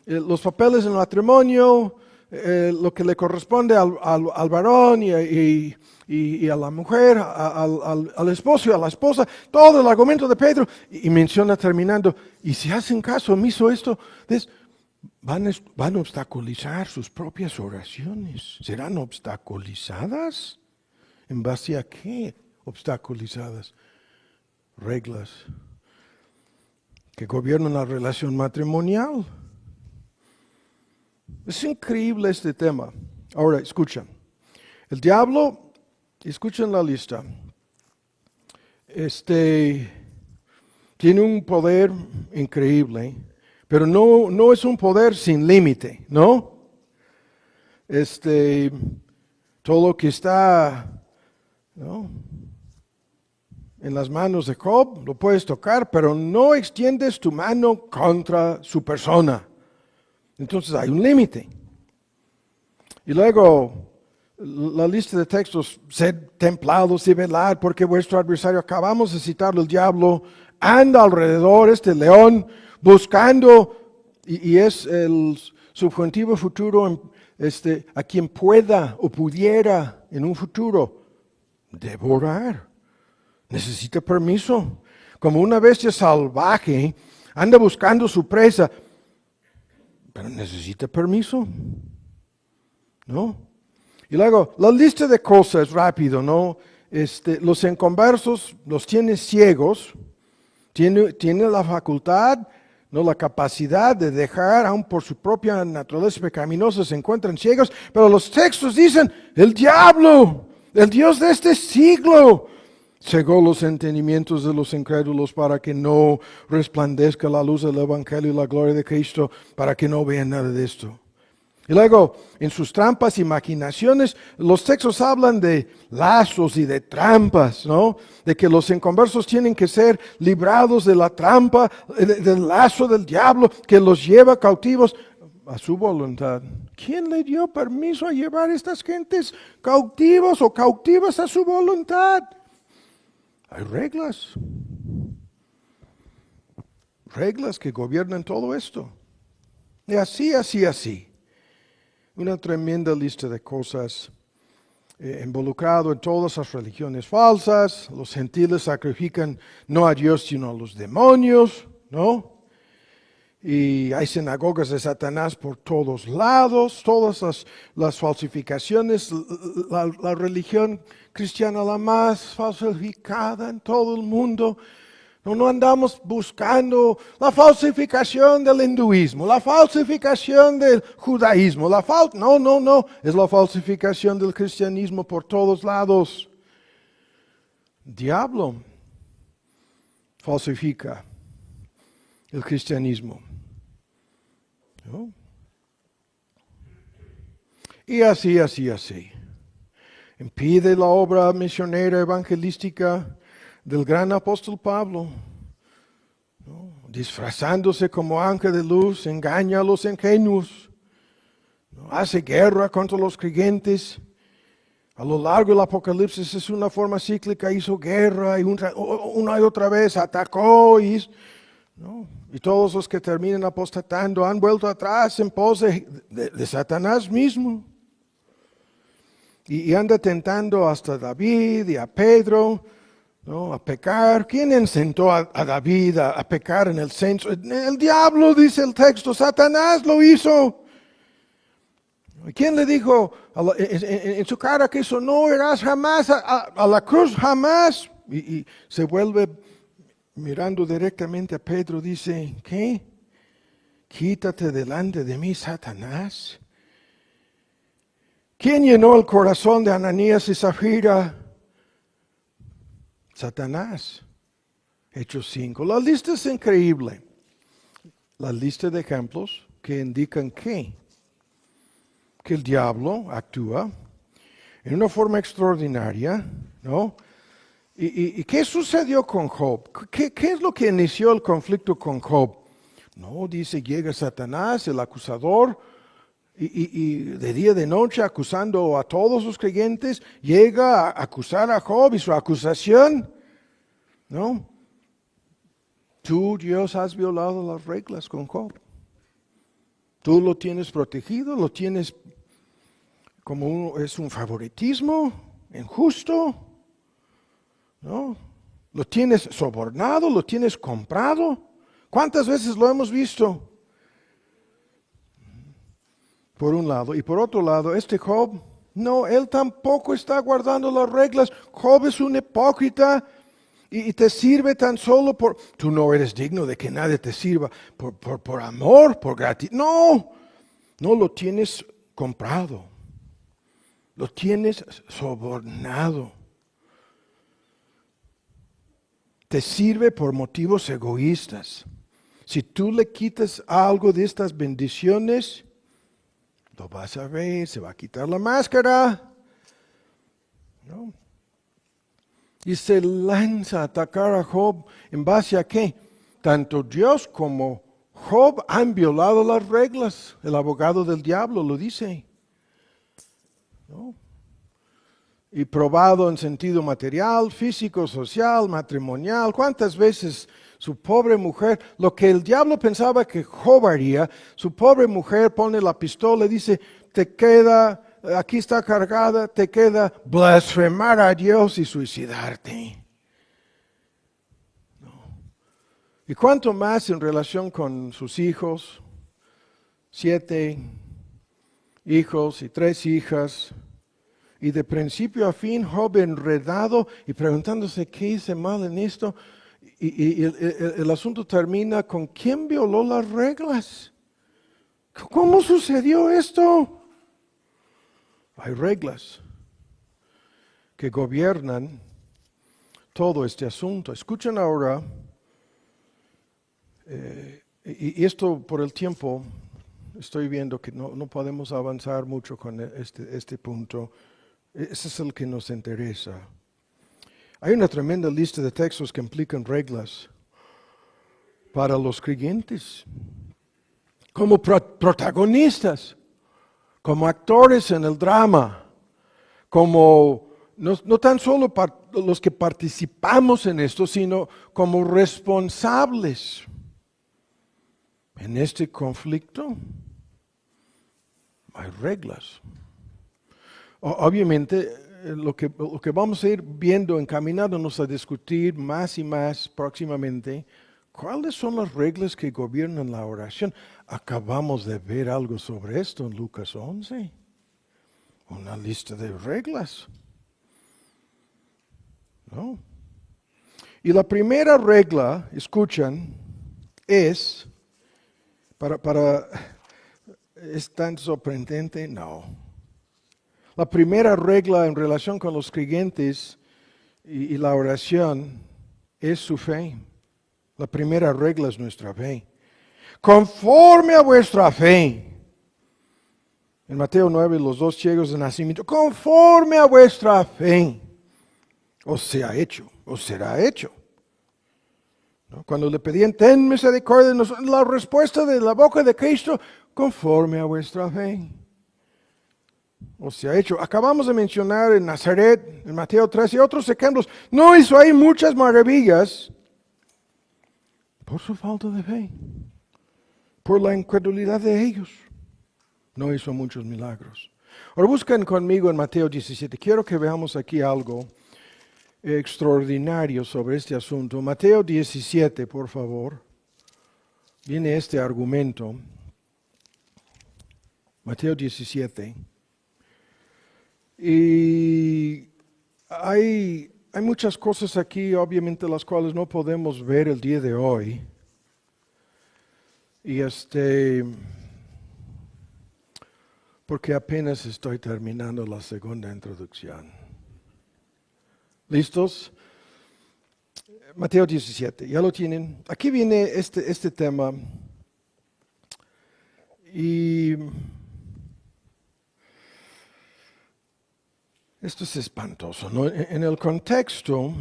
los papeles en el matrimonio, lo que le corresponde al varón y a la mujer, al esposo y a la esposa, todo el argumento de Pedro, y menciona terminando, y si hacen caso omiso esto, van a obstaculizar sus propias oraciones. ¿Serán obstaculizadas? ¿En base a qué obstaculizadas? Reglas que gobiernan la relación matrimonial. Es increíble este tema. Ahora, escuchen. El diablo, escuchen la lista, tiene un poder increíble, pero no es un poder sin límite, ¿no? Todo lo que está, ¿no?, en las manos de Job lo puedes tocar, pero no extiendes tu mano contra su persona. Entonces hay un límite. Y luego la lista de textos: sed templados y velad, porque vuestro adversario, acabamos de citarlo, el diablo, anda alrededor, este león, buscando, y es subjuntivo futuro, a quien pueda o pudiera en un futuro devorar. Necesita permiso. Como una bestia salvaje, anda buscando su presa, pero necesita permiso. ¿No? Y luego, la lista de cosas, rápido, ¿no? Los inconversos los tiene ciegos, tiene la facultad, no la capacidad de dejar, aun por su propia naturaleza pecaminosa, se encuentran ciegos, pero los textos dicen, el diablo, el Dios de este siglo, cegó los entendimientos de los incrédulos para que no resplandezca la luz del Evangelio y la gloria de Cristo, para que no vean nada de esto. Y luego, en sus trampas y maquinaciones, los textos hablan de lazos y de trampas, ¿no? De que los inconversos tienen que ser librados de la trampa, del lazo del diablo que los lleva cautivos a su voluntad. ¿Quién le dio permiso a llevar a estas gentes cautivos o cautivas a su voluntad? Hay reglas. Reglas que gobiernan todo esto. Y así. Una tremenda lista de cosas involucrado en todas las religiones falsas. Los gentiles sacrifican no a Dios sino a los demonios, ¿no? Y hay sinagogas de Satanás por todos lados, todas las falsificaciones, la religión cristiana la más falsificada en todo el mundo. No andamos buscando la falsificación del hinduismo, la falsificación del judaísmo, no, es la falsificación del cristianismo por todos lados. Diablo falsifica el cristianismo, ¿no? Y así. Impide la obra misionera evangelística del gran apóstol Pablo, ¿no? Disfrazándose como ángel de luz, engaña a los ingenuos, ¿no? Hace guerra contra los creyentes. A lo largo del Apocalipsis es una forma cíclica, hizo guerra y una y otra vez atacó, ¿no? Y todos los que terminan apostatando han vuelto atrás en pos de Satanás mismo. Y anda tentando hasta David y a Pedro, ¿no? A pecar. ¿Quién incitó a David a pecar en el censo? El diablo, dice el texto, Satanás lo hizo. ¿Quién le dijo en su cara que eso no irás jamás a la cruz, jamás? Y se vuelve mirando directamente a Pedro, dice, ¿qué? Quítate delante de mí, Satanás. ¿Quién llenó el corazón de Ananías y Zafira? Satanás. Hechos 5. La lista es increíble. La lista de ejemplos que indican que el diablo actúa en una forma extraordinaria, ¿no? ¿Y qué sucedió con Job? ¿Qué es lo que inició el conflicto con Job? No, dice, llega Satanás, el acusador, y de día y de noche acusando a todos los creyentes, llega a acusar a Job y su acusación, ¿no? Tú, Dios, has violado las reglas con Job. Tú lo tienes protegido, lo tienes como es un favoritismo injusto, ¿no? Lo tienes sobornado, lo tienes comprado. ¿Cuántas veces lo hemos visto? Por un lado. Y por otro lado, Job, no, él tampoco está guardando las reglas. Job es un hipócrita y te sirve tan solo por... Tú no eres digno de que nadie te sirva por amor, por gratitud. No lo tienes comprado. Lo tienes sobornado. Te sirve por motivos egoístas. Si tú le quitas algo de estas bendiciones, lo vas a ver, se va a quitar la máscara, ¿no? Y se lanza a atacar a Job en base a qué. Tanto Dios como Job han violado las reglas. El abogado del diablo lo dice, ¿no? Y probado en sentido material, físico, social, matrimonial. ¿Cuántas veces Su pobre mujer, lo que el diablo pensaba que Job haría, su pobre mujer pone la pistola y dice, te queda, aquí está cargada, te queda blasfemar a Dios y suicidarte. Y cuánto más en relación con sus hijos, 7 hijos y 3 hijas. Y de principio a fin, Job enredado y preguntándose qué hice mal en esto. Y el asunto termina con ¿quién violó las reglas? ¿Cómo sucedió esto? Hay reglas que gobiernan todo este asunto. Escuchen ahora, y esto por el tiempo, estoy viendo que no podemos avanzar mucho con este punto. Ese es el que nos interesa. Hay una tremenda lista de textos que implican reglas para los creyentes, como protagonistas, como actores en el drama, como no tan solo los que participamos en esto, sino como responsables en este conflicto. Hay reglas. Obviamente, lo que vamos a ir viendo, encaminándonos a discutir más y más próximamente, ¿cuáles son las reglas que gobiernan la oración? Acabamos de ver algo sobre esto en Lucas 11. Una lista de reglas. ¿No? Y la primera regla, escuchan, es, ¿es tan sorprendente? No. La primera regla en relación con los creyentes y la oración es su fe. La primera regla es nuestra fe. Conforme a vuestra fe. En Mateo 9, los 2 ciegos de nacimiento. Conforme a vuestra fe. Os sea hecho, os será hecho. ¿No? Cuando le pedían, ten misericordia de nosotros, la respuesta de la boca de Cristo, conforme a vuestra fe. O se ha hecho. Acabamos de mencionar en Nazaret, en Mateo 13 y otros ejemplos. No hizo ahí muchas maravillas por su falta de fe, por la incredulidad de ellos. No hizo muchos milagros. Ahora buscan conmigo en Mateo 17. Quiero que veamos aquí algo extraordinario sobre este asunto. Mateo 17, por favor. Viene este argumento. Mateo 17. Y hay muchas cosas aquí, obviamente, las cuales no podemos ver el día de hoy. Y porque apenas estoy terminando la segunda introducción. ¿Listos? Mateo 17, ya lo tienen. Aquí viene este tema. Y esto es espantoso, ¿no? En el contexto,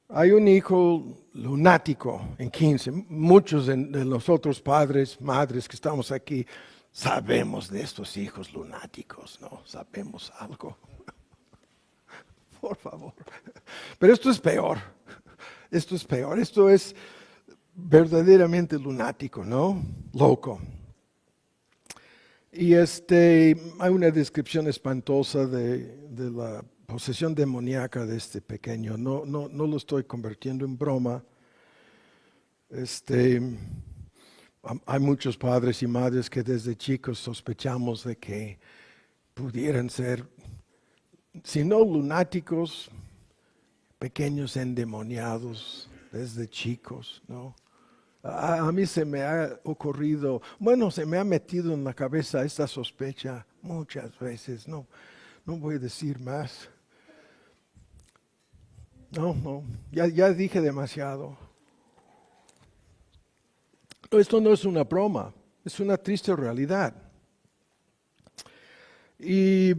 hay un hijo lunático en 15. Muchos de nosotros padres, madres que estamos aquí, sabemos de estos hijos lunáticos, ¿no? Sabemos algo. Por favor. Pero esto es peor. Esto es peor. Esto es verdaderamente lunático, ¿no? Loco. Y hay una descripción espantosa de la posesión demoníaca de este pequeño. No lo estoy convirtiendo en broma. Hay muchos padres y madres que desde chicos sospechamos de que pudieran ser, si no lunáticos, pequeños endemoniados desde chicos, ¿no? A mí se me ha ocurrido, se me ha metido en la cabeza esta sospecha muchas veces, no voy a decir más. Ya dije demasiado. Esto no es una broma, es una triste realidad. Y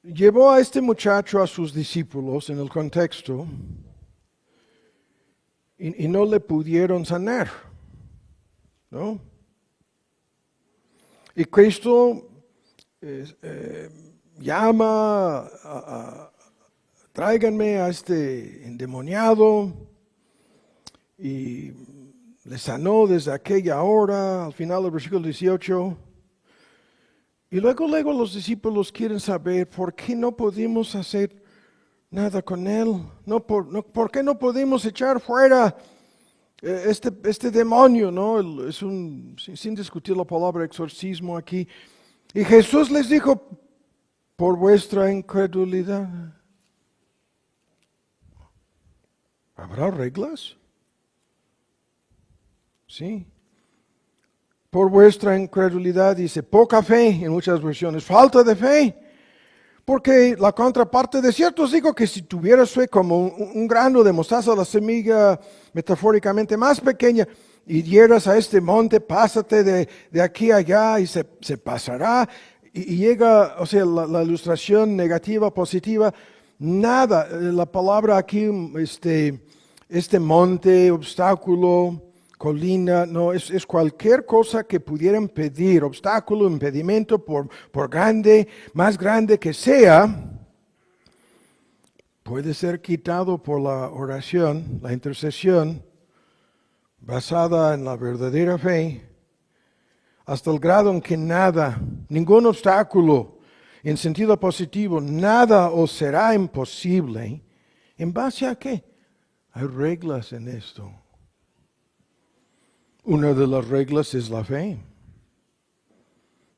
llevó a este muchacho a sus discípulos en el contexto y no le pudieron sanar, ¿no? Y Cristo llama tráiganme a este endemoniado, y le sanó desde aquella hora, al final del versículo 18. Y luego los discípulos quieren saber por qué no pudimos hacer nada con él. ¿Por qué no pudimos echar fuera este demonio? ¿No? Sin discutir la palabra exorcismo aquí. Y Jesús les dijo, por vuestra incredulidad. ¿Habrá reglas? Sí. Por vuestra incredulidad, dice, poca fe en muchas versiones, falta de fe. Porque la contraparte de cierto os digo que si tuvieras fe como un grano de mostaza, la semilla metafóricamente más pequeña, y dieras a este monte, pásate de aquí a allá y se pasará, y llega, o sea, la ilustración negativa, positiva, nada, la palabra aquí, este monte, obstáculo, colina, no, es cualquier cosa que pudieran pedir, obstáculo, impedimento, por grande, más grande que sea, puede ser quitado por la oración, la intercesión, basada en la verdadera fe, hasta el grado en que nada, ningún obstáculo, en sentido positivo, nada os será imposible. ¿En base a qué? Hay reglas en esto. Una de las reglas es la fe.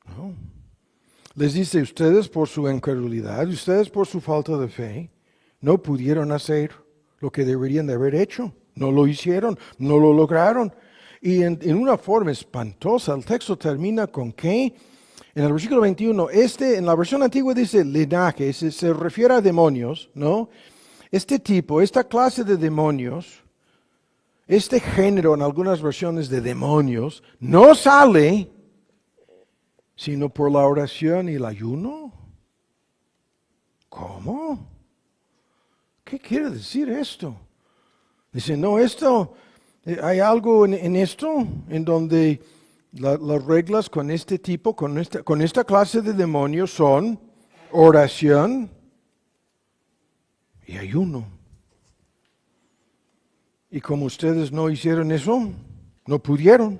¿No? Les dice, ustedes por su incredulidad, ustedes por su falta de fe, no pudieron hacer lo que deberían de haber hecho. No lo hicieron, no lo lograron. Y en una forma espantosa, el texto termina con que, en el versículo 21, en la versión antigua dice linaje, se refiere a demonios, ¿no? Este tipo, esta clase de demonios, este género en algunas versiones de demonios, no sale sino por la oración y el ayuno. ¿Cómo? ¿Qué quiere decir esto? Dice, no, hay algo en esto en donde las reglas con este tipo, con esta clase de demonios son oración y ayuno. Y como ustedes no hicieron eso, no pudieron.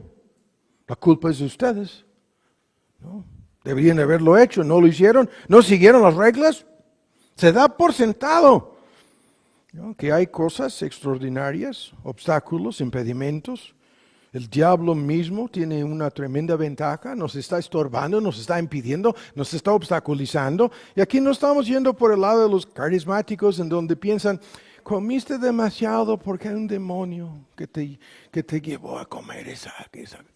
La culpa es de ustedes. ¿No? Deberían haberlo hecho, no lo hicieron, no siguieron las reglas. Se da por sentado, ¿no?, que hay cosas extraordinarias, obstáculos, impedimentos. El diablo mismo tiene una tremenda ventaja, nos está estorbando, nos está impidiendo, nos está obstaculizando. Y aquí no estamos yendo por el lado de los carismáticos en donde piensan, comiste demasiado porque hay un demonio que te llevó a comer esa.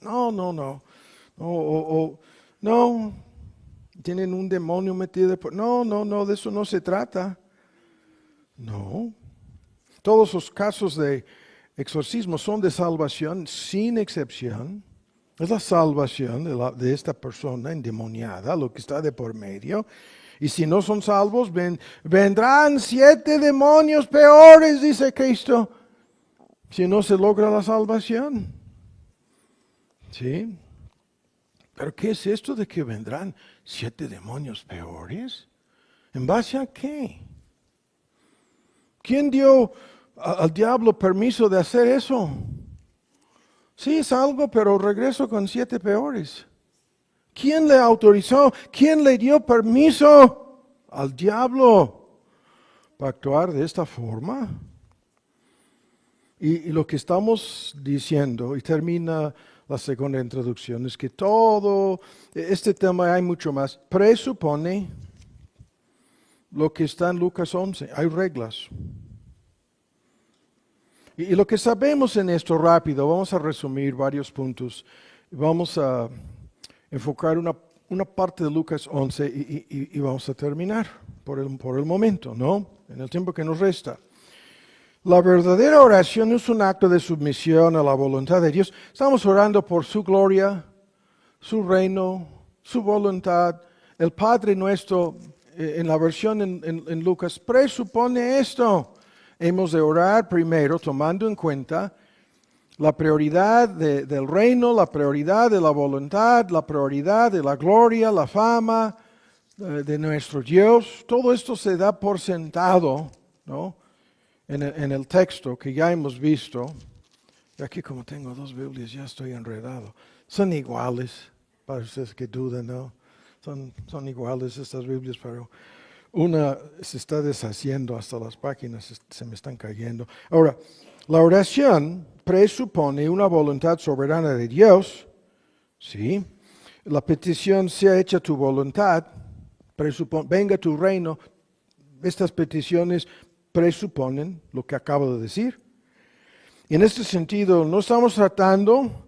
No. No, tienen un demonio metido. No, de eso no se trata. No. Todos los casos de exorcismo son de salvación, sin excepción. Es la salvación de esta persona endemoniada, lo que está de por medio. Y si no son salvos, vendrán 7 demonios peores, dice Cristo, si no se logra la salvación. ¿Sí? ¿Pero qué es esto de que vendrán 7 demonios peores? ¿En base a qué? ¿Quién dio al diablo permiso de hacer eso? Sí, salgo, pero regreso con 7 peores. ¿Quién le autorizó? ¿Quién le dio permiso al diablo para actuar de esta forma? Y lo que estamos diciendo, y termina la segunda introducción, es que todo este tema, hay mucho más, presupone lo que está en Lucas 11. Hay reglas. Y lo que sabemos en esto rápido, vamos a resumir varios puntos. Vamos a enfocar una parte de Lucas 11 y vamos a terminar por el momento, ¿no? En el tiempo que nos resta. La verdadera oración es un acto de sumisión a la voluntad de Dios. Estamos orando por su gloria, su reino, su voluntad. El Padre nuestro, en la versión en Lucas, presupone esto. Hemos de orar primero tomando en cuenta la prioridad del reino, la prioridad de la voluntad, la prioridad de la gloria, la fama de nuestro Dios. Todo esto se da por sentado ¿no? En el texto que ya hemos visto. Y aquí como tengo dos Biblias, ya estoy enredado. Son iguales, para ustedes que dudan, ¿no? Son iguales estas Biblias, pero una se está deshaciendo, hasta las páginas se me están cayendo. Ahora, la oración presupone una voluntad soberana de Dios, ¿sí? La petición sea hecha tu voluntad, venga tu reino. Estas peticiones presuponen lo que acabo de decir. Y en este sentido, no estamos tratando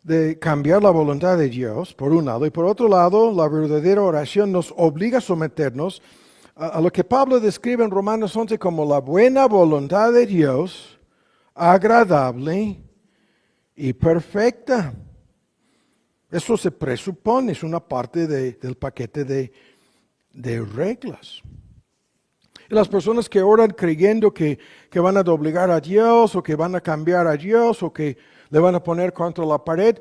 de cambiar la voluntad de Dios, por un lado, y por otro lado, la verdadera oración nos obliga a someternos a lo que Pablo describe en Romanos 11 como la buena voluntad de Dios, agradable y perfecta. Eso se presupone, es una parte del paquete de reglas. Y las personas que oran creyendo que van a doblegar a Dios o que van a cambiar a Dios o que le van a poner contra la pared,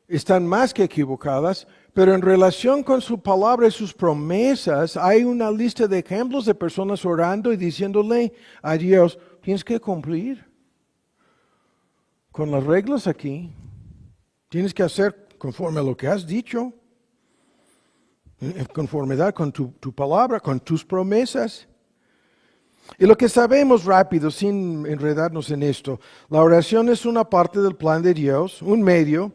están más que equivocadas, pero en relación con su palabra y sus promesas, hay una lista de ejemplos de personas orando y diciéndole a Dios, tienes que cumplir con las reglas aquí, tienes que hacer conforme a lo que has dicho, en conformidad con tu palabra, con tus promesas. Y lo que sabemos rápido, sin enredarnos en esto, la oración es una parte del plan de Dios, un medio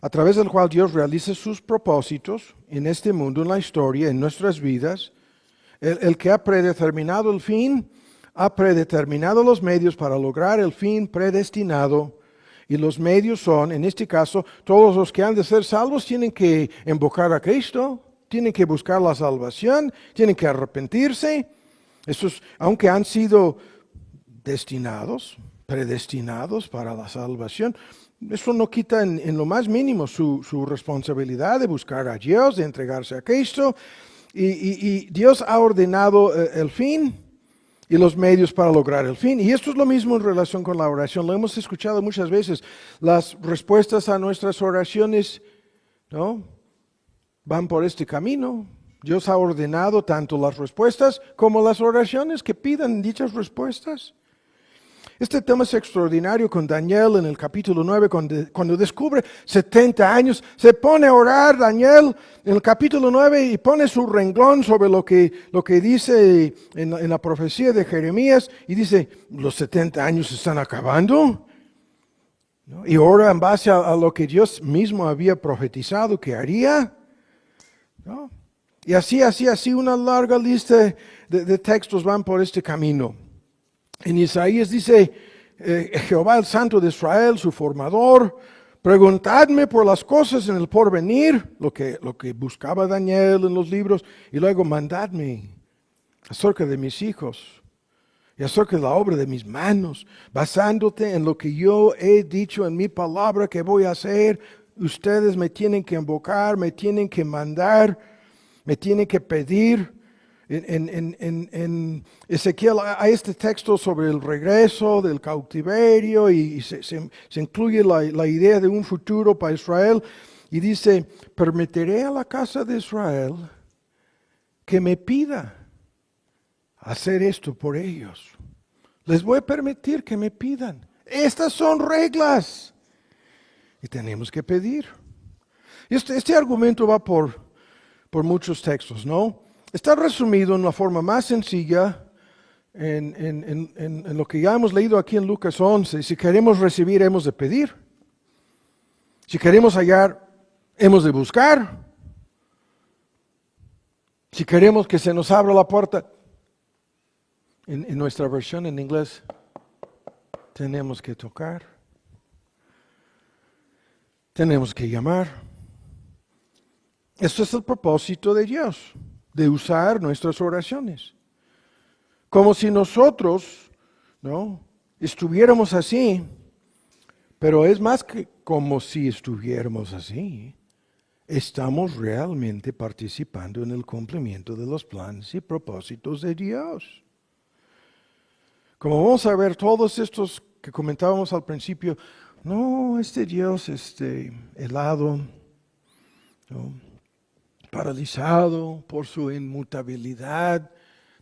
a través del cual Dios realiza sus propósitos en este mundo, en la historia, en nuestras vidas. El que ha predeterminado el fin, ha predeterminado los medios para lograr el fin predestinado. Y los medios son, en este caso, todos los que han de ser salvos tienen que invocar a Cristo, tienen que buscar la salvación, tienen que arrepentirse. Estos, aunque han sido destinados, predestinados para la salvación, eso no quita en lo más mínimo su responsabilidad de buscar a Dios, de entregarse a Cristo. Y Dios ha ordenado el fin y los medios para lograr el fin. Y esto es lo mismo en relación con la oración. Lo hemos escuchado muchas veces. Las respuestas a nuestras oraciones, ¿no?, van por este camino. Dios ha ordenado tanto las respuestas como las oraciones que pidan dichas respuestas. Este tema es extraordinario con Daniel en el capítulo 9, cuando descubre 70 años, se pone a orar Daniel en el capítulo 9 y pone su renglón sobre lo que dice en la profecía de Jeremías y dice, los 70 años se están acabando. ¿No? Y ora en base a lo que Dios mismo había profetizado que haría. ¿No? Y así una larga lista de textos van por este camino. En Isaías dice, Jehová el Santo de Israel, su formador, preguntadme por las cosas en el porvenir, lo que buscaba Daniel en los libros, y luego mandadme acerca de mis hijos y acerca de la obra de mis manos, basándote en lo que yo he dicho en mi palabra que voy a hacer. Ustedes me tienen que invocar, me tienen que mandar, me tienen que pedir. En Ezequiel hay este texto sobre el regreso del cautiverio y se incluye la idea de un futuro para Israel y dice, permitiré a la casa de Israel que me pida hacer esto por ellos. Les voy a permitir que me pidan. Estas son reglas y tenemos que pedir. Este argumento va por muchos textos, ¿no? Está resumido en una forma más sencilla en lo que ya hemos leído aquí en Lucas 11. Si queremos recibir, hemos de pedir. Si queremos hallar, hemos de buscar. Si queremos que se nos abra la puerta, en nuestra versión en inglés, tenemos que tocar. Tenemos que llamar. Esto es el propósito de Dios, de usar nuestras oraciones. Como si nosotros, ¿no?, estuviéramos así, pero es más que como si estuviéramos así. Estamos realmente participando en el cumplimiento de los planes y propósitos de Dios. Como vamos a ver, todos estos que comentábamos al principio, no, este Dios, helado, ¿no?, paralizado por su inmutabilidad,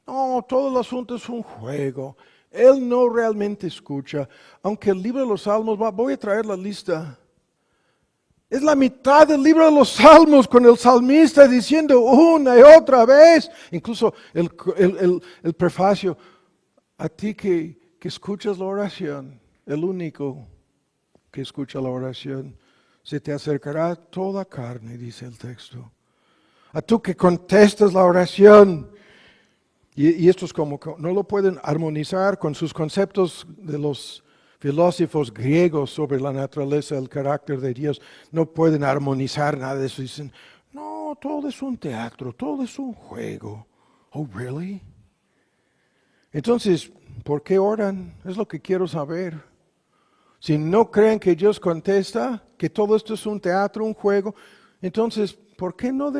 No, todo el asunto es un juego. Él no realmente escucha. Aunque el libro de los Salmos, voy a traer la lista. Es la mitad del libro de los Salmos con el salmista diciendo una y otra vez. Incluso el prefacio. A ti que escuchas la oración, el único que escucha la oración, se te acercará toda carne, dice el texto. A tú que contestas la oración. Y esto es como que no lo pueden armonizar con sus conceptos de los filósofos griegos sobre la naturaleza, el carácter de Dios. No pueden armonizar nada de eso. Dicen, no, todo es un teatro, todo es un juego. Oh, really? Entonces, ¿por qué oran? Es lo que quiero saber. Si no creen que Dios contesta, que todo esto es un teatro, un juego, entonces, ¿por qué no?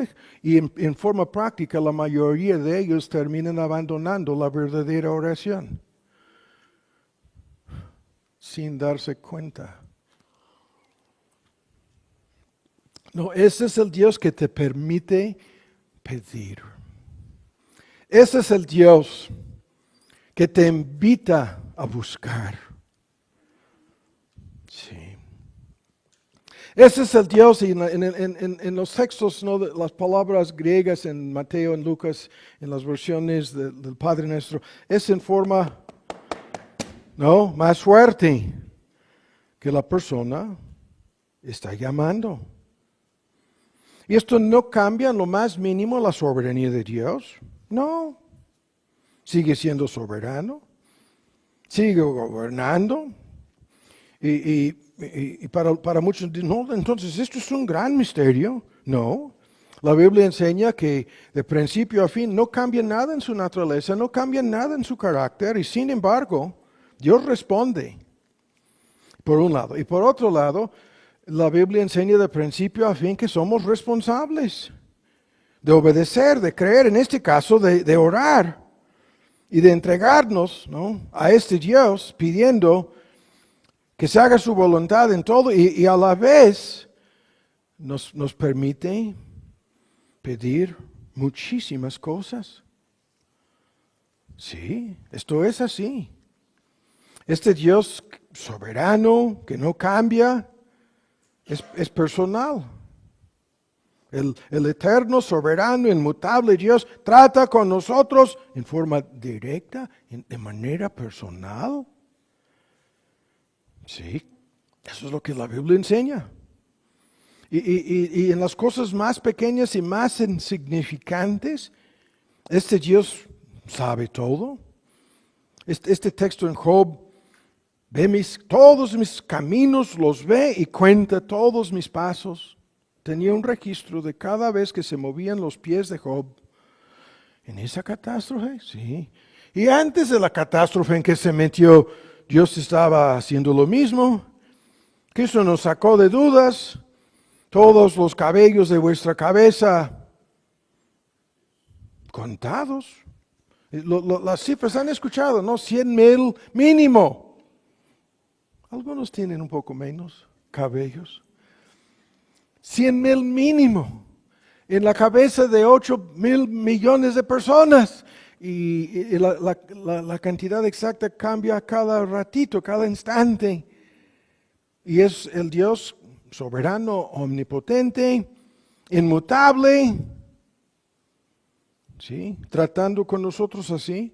Y en forma práctica, la mayoría de ellos terminan abandonando la verdadera oración sin darse cuenta. No, ese es el Dios que te permite pedir. Ese es el Dios que te invita a buscar. Sí. Ese es el Dios, y en los textos, ¿no?, de las palabras griegas en Mateo, en Lucas, en las versiones del Padre Nuestro, es en forma, no, más fuerte, que la persona está llamando. Y esto no cambia en lo más mínimo la soberanía de Dios, no. Sigue siendo soberano, sigue gobernando, y para muchos, no, entonces esto es un gran misterio. No, la Biblia enseña que de principio a fin no cambia nada en su naturaleza, no cambia nada en su carácter, y sin embargo, Dios responde, por un lado. Y por otro lado, la Biblia enseña de principio a fin que somos responsables de obedecer, de creer, en este caso de orar y de entregarnos, ¿no?, a este Dios pidiendo que se haga su voluntad en todo, y a la vez nos permite pedir muchísimas cosas. Sí, esto es así. Este Dios soberano que no cambia es personal. El eterno, soberano, inmutable Dios trata con nosotros en forma directa, de manera personal. Sí, eso es lo que la Biblia enseña. Y en las cosas más pequeñas y más insignificantes, este Dios sabe todo. Este texto en Job ve todos mis caminos, los ve y cuenta todos mis pasos. Tenía un registro de cada vez que se movían los pies de Job. En esa catástrofe, sí. Y antes de la catástrofe en que se metió, Dios estaba haciendo lo mismo. Cristo nos sacó de dudas. Todos los cabellos de vuestra cabeza contados. Las cifras han escuchado, ¿no? 100,000 mínimo. Algunos tienen un poco menos cabellos. 100,000 mínimo. En la cabeza de 8,000 millones de personas. Y la cantidad exacta cambia cada ratito, cada instante. Y es el Dios soberano, omnipotente, inmutable. ¿Sí? Tratando con nosotros así.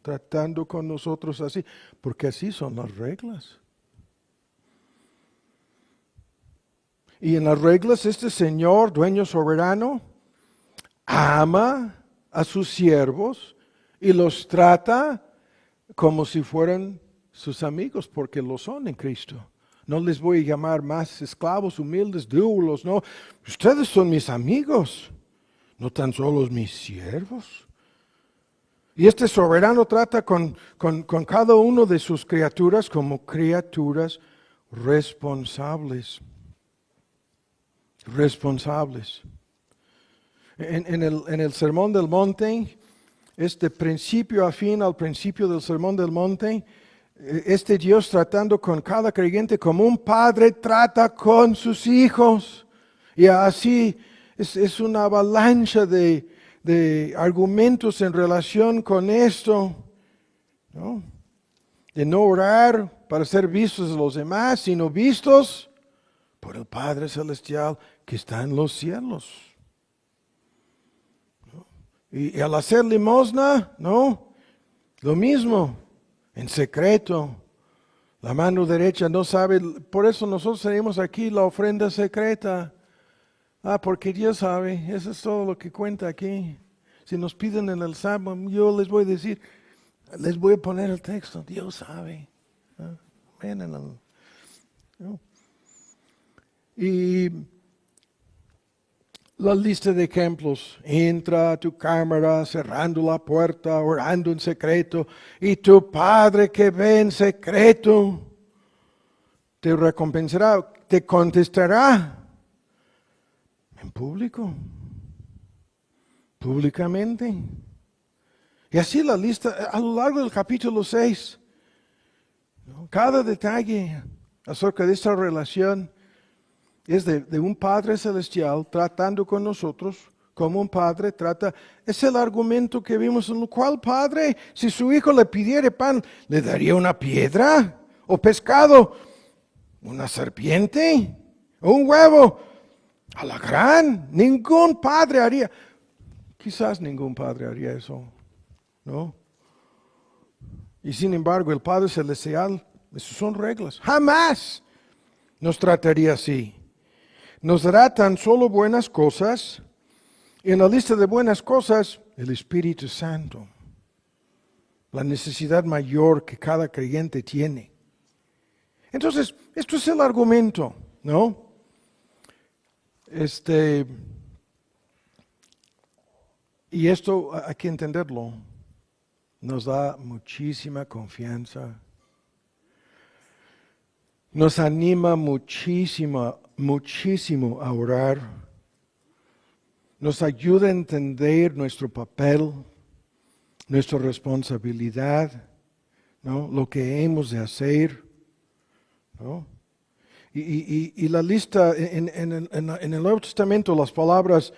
Tratando con nosotros así. Porque así son las reglas. Y en las reglas este Señor, dueño soberano, ama a sus siervos y los trata como si fueran sus amigos, porque lo son en Cristo. No les voy a llamar más esclavos, humildes, doulos, no. Ustedes son mis amigos, no tan solo mis siervos. Y este soberano trata con cada uno de sus criaturas como criaturas responsables. Responsables. En el Sermón del Monte, de principio a fin, al principio del Sermón del Monte, este Dios tratando con cada creyente como un padre trata con sus hijos. Y así es una avalancha de de argumentos en relación con esto, ¿no? De no orar para ser vistos de los demás, sino vistos por el Padre Celestial que está en los cielos. ¿No? Y al hacer limosna, ¿no? Lo mismo, en secreto. La mano derecha no sabe, por eso nosotros tenemos aquí la ofrenda secreta. Porque Dios sabe, eso es todo lo que cuenta aquí. Si nos piden en el Salmo, yo les voy a decir, les voy a poner el texto, Dios sabe. ¿No? Y la lista de ejemplos, entra a tu cámara cerrando la puerta, orando en secreto, y tu Padre que ve en secreto te recompensará, te contestará en público, públicamente. Y así la lista, a lo largo del capítulo 6, ¿no? Cada detalle acerca de esta relación es de un Padre Celestial tratando con nosotros como un padre trata. Es el argumento que vimos en el cual padre, si su hijo le pidiera pan, ¿le daría una piedra? ¿O pescado? ¿Una serpiente? ¿O un huevo? Alacrán. Ningún padre haría. Quizás ningún padre haría eso, ¿no? Y sin embargo, el Padre Celestial, esas son reglas. Jamás nos trataría así. Nos dará tan solo buenas cosas. Y en la lista de buenas cosas, el Espíritu Santo. La necesidad mayor que cada creyente tiene. Entonces, esto es el argumento, ¿no? Y esto hay que entenderlo. Nos da muchísima confianza. Nos anima muchísimo a orar. Nos ayuda a entender nuestro papel, nuestra responsabilidad, ¿no? Lo que hemos de hacer, ¿no? Y la lista en el Nuevo Testamento, las palabras,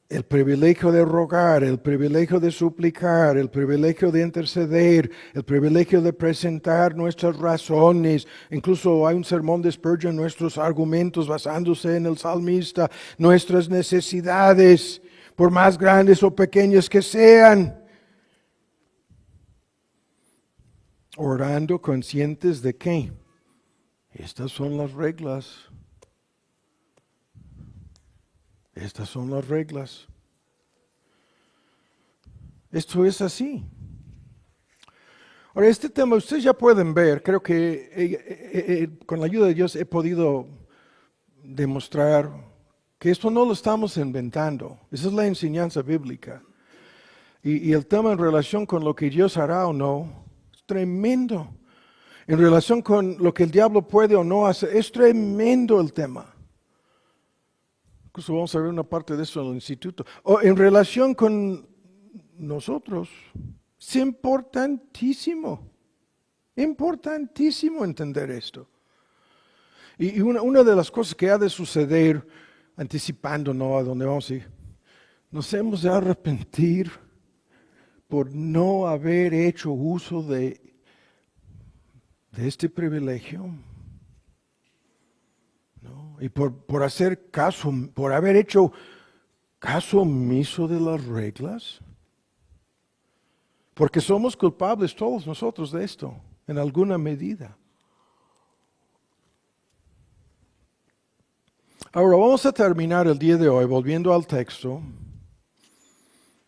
el privilegio de rogar, el privilegio de suplicar, el privilegio de interceder, el privilegio de presentar nuestras razones. Incluso hay un sermón de Spurgeon, nuestros argumentos basándose en el salmista, nuestras necesidades, por más grandes o pequeñas que sean. Orando conscientes de que estas son las reglas. Estas son las reglas. Esto es así. Ahora, este tema ustedes ya pueden ver, creo que con la ayuda de Dios he podido demostrar que esto no lo estamos inventando. Esa es la enseñanza bíblica. Y el tema en relación con lo que Dios hará o no, es tremendo. En relación con lo que el diablo puede o no hacer, es tremendo el tema. Incluso vamos a ver una parte de eso en el instituto. O en relación con nosotros, es importantísimo entender esto. Y una de las cosas que ha de suceder, anticipándonos a donde vamos a ir, nos hemos de arrepentir por no haber hecho uso de este privilegio. Y por hacer caso, por haber hecho caso omiso de las reglas. Porque somos culpables todos nosotros de esto, en alguna medida. Ahora vamos a terminar el día de hoy volviendo al texto.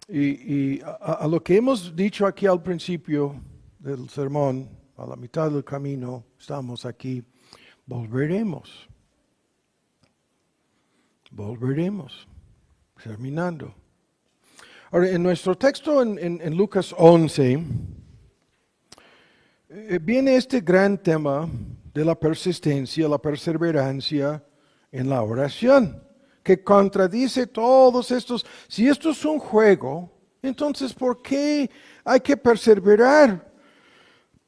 Y a lo que hemos dicho aquí al principio del sermón, a la mitad del camino, estamos aquí, volveremos, terminando. Ahora, en nuestro texto en Lucas 11, viene este gran tema de la persistencia, la perseverancia en la oración, que contradice todos estos. Si esto es un juego, entonces ¿por qué hay que perseverar?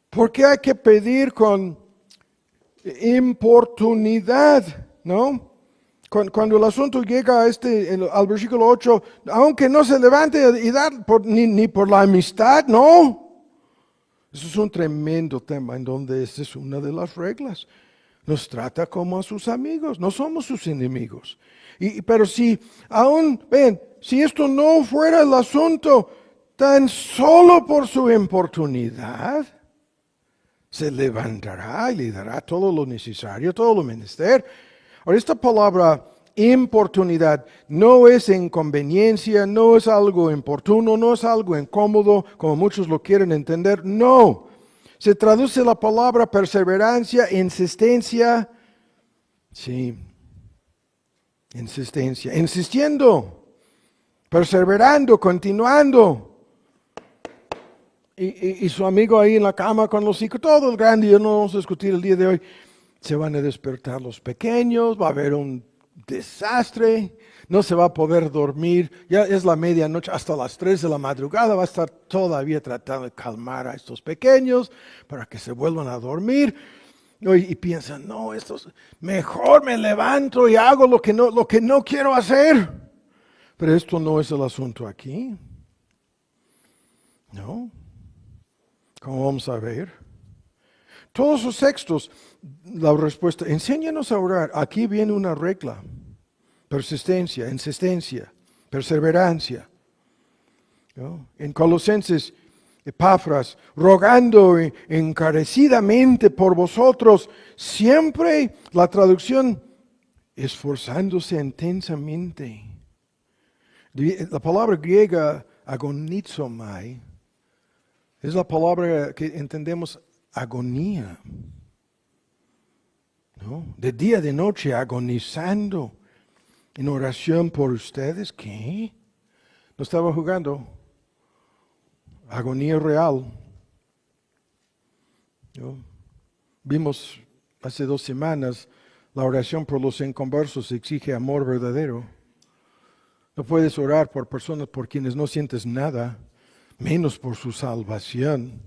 ¿Por qué hay que pedir con importunidad, no? Cuando el asunto llega a al versículo 8, aunque no se levante y dar ni por la amistad, no. Eso es un tremendo tema en donde esta es una de las reglas. Nos trata como a sus amigos, no somos sus enemigos. Pero si si esto no fuera el asunto, tan solo por su importunidad, se levantará y le dará todo lo necesario, todo lo menester. Ahora, esta palabra importunidad no es inconveniencia, no es algo importuno, no es algo incómodo, como muchos lo quieren entender. No, se traduce la palabra perseverancia, insistencia. Sí, insistencia, insistiendo, perseverando, continuando. Y su amigo ahí en la cama con los hijos, todo el grande, yo no vamos a discutir el día de hoy. Se van a despertar los pequeños, va a haber un desastre, no se va a poder dormir, ya es la medianoche, hasta las 3 de la madrugada va a estar todavía tratando de calmar a estos pequeños para que se vuelvan a dormir. Y piensan, no, mejor me levanto y hago lo que no quiero hacer. Pero esto no es el asunto aquí. No. Como vamos a ver. Todos los textos, la respuesta, enséñanos a orar. Aquí viene una regla. Persistencia, insistencia, perseverancia. ¿No? En Colosenses, Epafras, rogando encarecidamente por vosotros, siempre la traducción, esforzándose intensamente. La palabra griega agonizomai es la palabra que entendemos agonía. ¿No? De día, de noche, agonizando en oración por ustedes. ¿Qué? No estaba jugando. Agonía real. ¿No? Vimos hace 2 semanas la oración por los inconversos exige amor verdadero. No puedes orar por personas por quienes no sientes nada, menos por su salvación.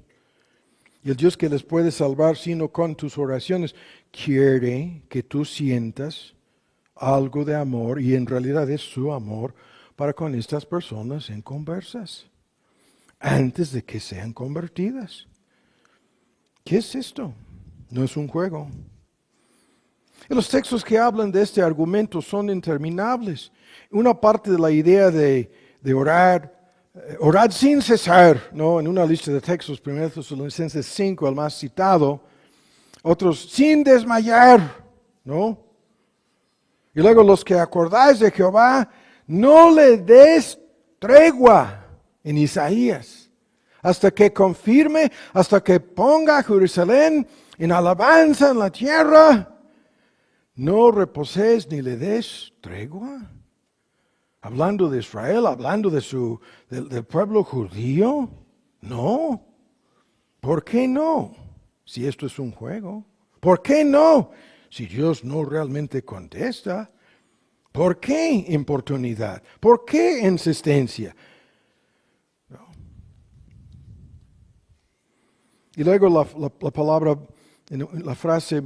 Y el Dios que les puede salvar sino con tus oraciones quiere que tú sientas algo de amor, y en realidad es su amor para con estas personas inconversas, antes de que sean convertidas. ¿Qué es esto? No es un juego. Y los textos que hablan de este argumento son interminables. Una parte de la idea de orar, orad sin cesar, ¿no? En una lista de textos, 1 Tesalonicenses 5, el más citado. Otros, sin desmayar, ¿no? Y luego los que acordáis de Jehová, no le des tregua, en Isaías, hasta que confirme, hasta que ponga a Jerusalén en alabanza en la tierra. No reposéis ni le des tregua. Hablando de Israel, hablando del pueblo judío. No. ¿Por qué no? Si esto es un juego. ¿Por qué no? Si Dios no realmente contesta. ¿Por qué importunidad? ¿Por qué insistencia? No. Y luego la palabra, la frase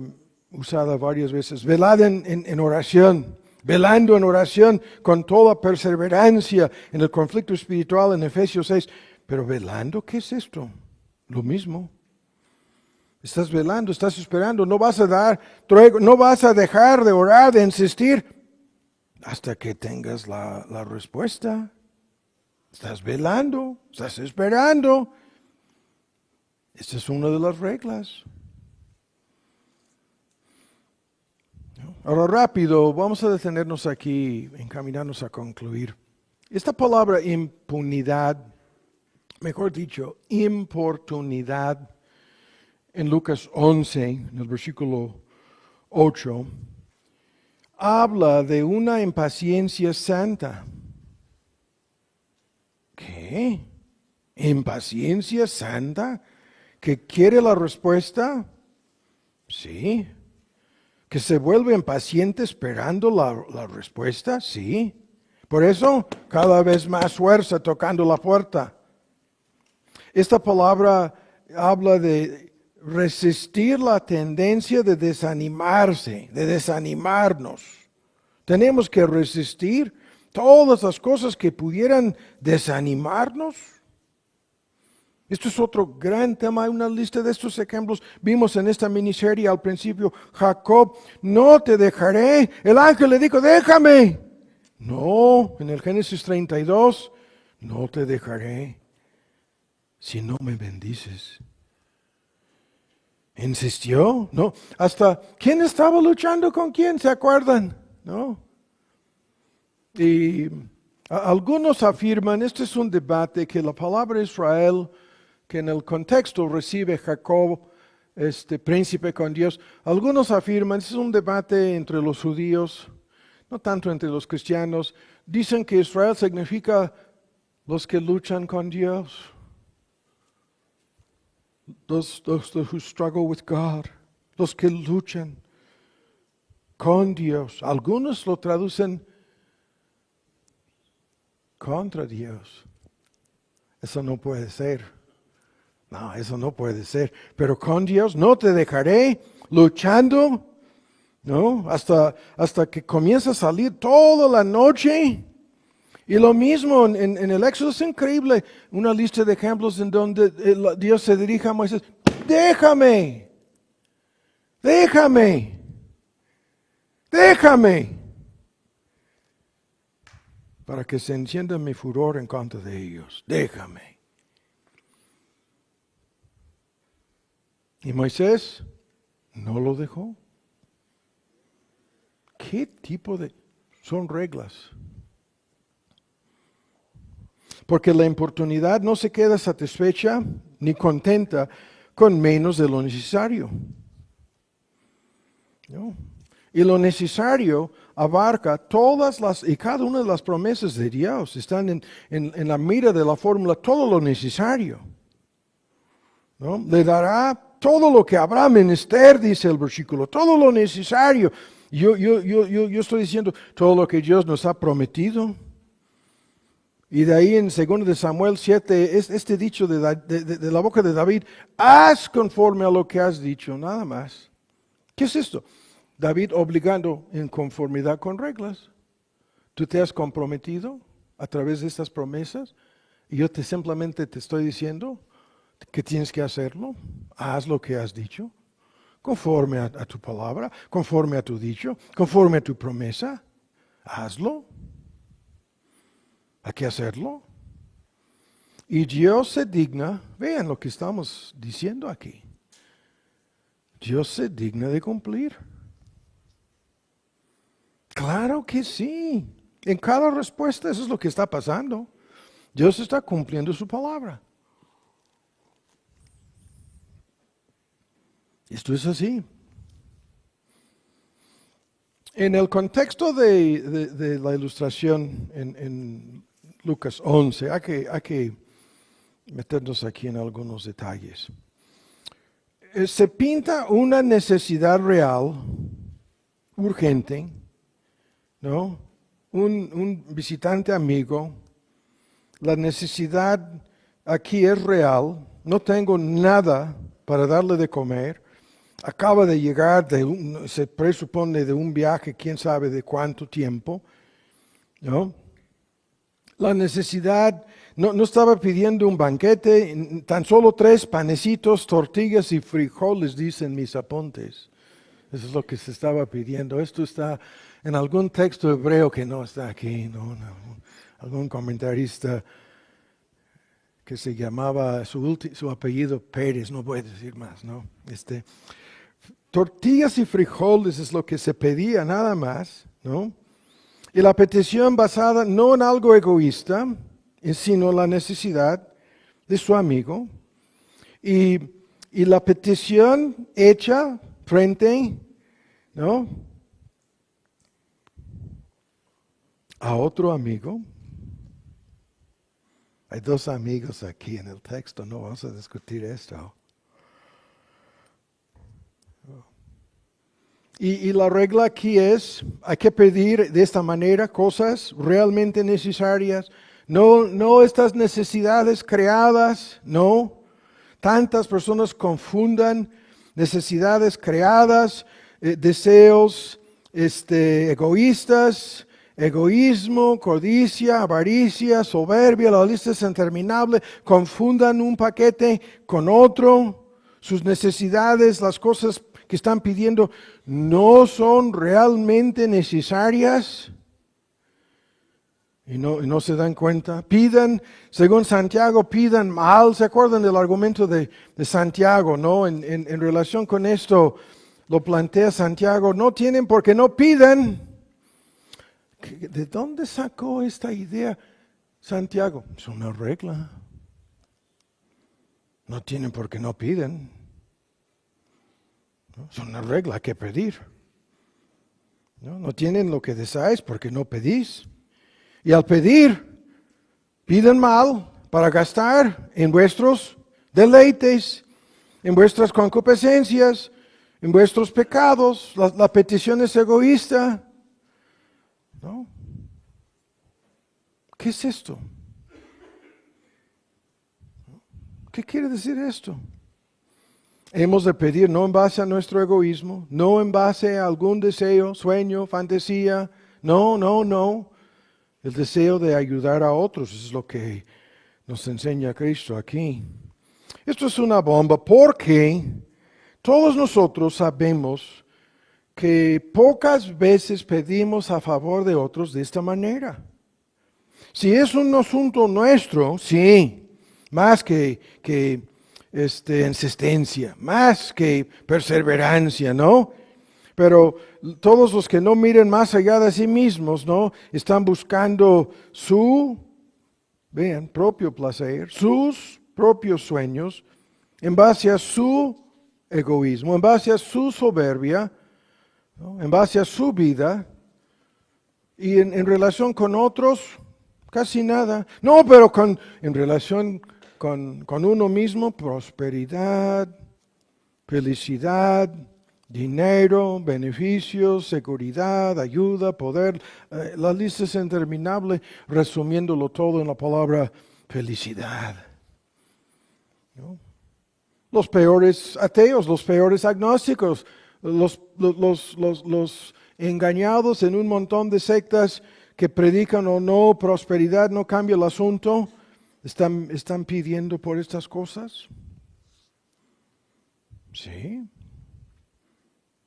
usada varias veces, velad en oración, velando en oración con toda perseverancia en el conflicto espiritual en Efesios 6. Pero velando, ¿qué es esto? Lo mismo. Estás velando, estás esperando, no vas a dejar de orar, de insistir, hasta que tengas la respuesta. Estás velando, estás esperando. Esta es una de las reglas. Ahora rápido, vamos a detenernos aquí, encaminarnos a concluir. Esta palabra impunidad, mejor dicho, importunidad, en Lucas 11, en el versículo 8, habla de una impaciencia santa. ¿Qué? ¿Impaciencia santa? ¿Que quiere la respuesta? Sí. ¿Que se vuelve impaciente esperando la respuesta? Sí. Por eso, cada vez más fuerza tocando la puerta. Esta palabra habla de resistir la tendencia de desanimarse, de desanimarnos, Tenemos que resistir todas las cosas que pudieran desanimarnos. Esto es otro gran tema, hay una lista de estos ejemplos. Vimos en esta miniserie al principio, Jacob, no te dejaré. El ángel le dijo, déjame. No, en el Génesis 32, no te dejaré si no me bendices. Insistió, ¿no? Hasta, ¿quién estaba luchando con quién? ¿Se acuerdan? ¿No? Y algunos afirman, este es un debate, que la palabra Israel, que en el contexto recibe Jacob, este príncipe con Dios, algunos afirman, este es un debate entre los judíos, no tanto entre los cristianos, dicen que Israel significa los que luchan con Dios. Those who struggle with God, los que luchan con Dios. Algunos lo traducen contra Dios. Eso no puede ser. No, eso no puede ser. Pero con Dios no te dejaré luchando, ¿no? Hasta que comienza a salir toda la noche. Y lo mismo en el Éxodo es increíble, una lista de ejemplos en donde Dios se dirige a Moisés, déjame, para que se encienda mi furor en contra de ellos, déjame. Y Moisés no lo dejó. ¿Qué tipo de...? Son reglas. Porque la importunidad no se queda satisfecha ni contenta con menos de lo necesario. ¿No? Y lo necesario abarca todas las y cada una de las promesas de Dios. Están en la mira de la fórmula, todo lo necesario. ¿No? Le dará todo lo que habrá menester, dice el versículo, todo lo necesario. Yo estoy diciendo todo lo que Dios nos ha prometido. Y de ahí en 2 de Samuel 7, este dicho de la boca de David, haz conforme a lo que has dicho, nada más. ¿Qué es esto? David obligando en conformidad con reglas. Tú te has comprometido a través de estas promesas y yo simplemente te estoy diciendo que tienes que hacerlo. Haz lo que has dicho, conforme a tu palabra, conforme a tu dicho, conforme a tu promesa. Hazlo. Hay que hacerlo. Y Dios se digna, vean lo que estamos diciendo aquí. Dios se digna de cumplir. Claro que sí. En cada respuesta eso es lo que está pasando. Dios está cumpliendo su palabra. Esto es así. En el contexto de la ilustración en Lucas 11, hay que meternos aquí en algunos detalles. Se pinta una necesidad real, urgente, ¿no? Un visitante amigo, la necesidad aquí es real, no tengo nada para darle de comer, acaba de llegar, se presupone de un viaje, quién sabe de cuánto tiempo, ¿no? La necesidad, no estaba pidiendo un banquete, tan solo 3 panecitos, tortillas y frijoles, dicen mis apuntes. Eso es lo que se estaba pidiendo. Esto está en algún texto hebreo que no está aquí, no. Algún comentarista que se llamaba, su apellido Pérez, no voy a decir más, ¿no? Tortillas y frijoles es lo que se pedía, nada más, ¿no? Y la petición basada no en algo egoísta, sino en la necesidad de su amigo. Y la petición hecha frente, ¿no?, a otro amigo. Hay 2 amigos aquí en el texto, no vamos a discutir esto. Y la regla aquí es, hay que pedir de esta manera cosas realmente necesarias, no estas necesidades creadas, no. Tantas personas confundan necesidades creadas, deseos egoístas, egoísmo, codicia, avaricia, soberbia, la lista es interminable, confundan un paquete con otro, sus necesidades, las cosas que están pidiendo no son realmente necesarias. Y no se dan cuenta. Pidan, según Santiago, pidan mal. ¿Se acuerdan del argumento de Santiago, no? En relación con esto, lo plantea Santiago. No tienen porque no pidan. ¿De dónde sacó esta idea Santiago? Es una regla. No tienen porque no piden. ¿No? Es una regla, hay que pedir. No tienen lo que deseáis porque no pedís. Y al pedir, piden mal para gastar en vuestros deleites, en vuestras concupiscencias, en vuestros pecados. La petición es egoísta. ¿No? ¿Qué es esto? ¿Qué quiere decir esto? Hemos de pedir no en base a nuestro egoísmo, no en base a algún deseo, sueño, fantasía. No. El deseo de ayudar a otros es lo que nos enseña Cristo aquí. Esto es una bomba porque todos nosotros sabemos que pocas veces pedimos a favor de otros de esta manera. Si es un asunto nuestro, sí, más que insistencia, más que perseverancia, ¿no? Pero todos los que no miren más allá de sí mismos, ¿no? Están buscando su, propio placer, sus propios sueños, en base a su egoísmo, en base a su soberbia, ¿no? En base a su vida, y en relación con otros, casi nada. No, pero en relación con uno mismo, prosperidad, felicidad, dinero, beneficios, seguridad, ayuda, poder. La lista es interminable, resumiéndolo todo en la palabra felicidad. ¿No? Los peores ateos, los peores agnósticos, los engañados en un montón de sectas que predican o no prosperidad, no cambia el asunto, están pidiendo por estas cosas. Sí.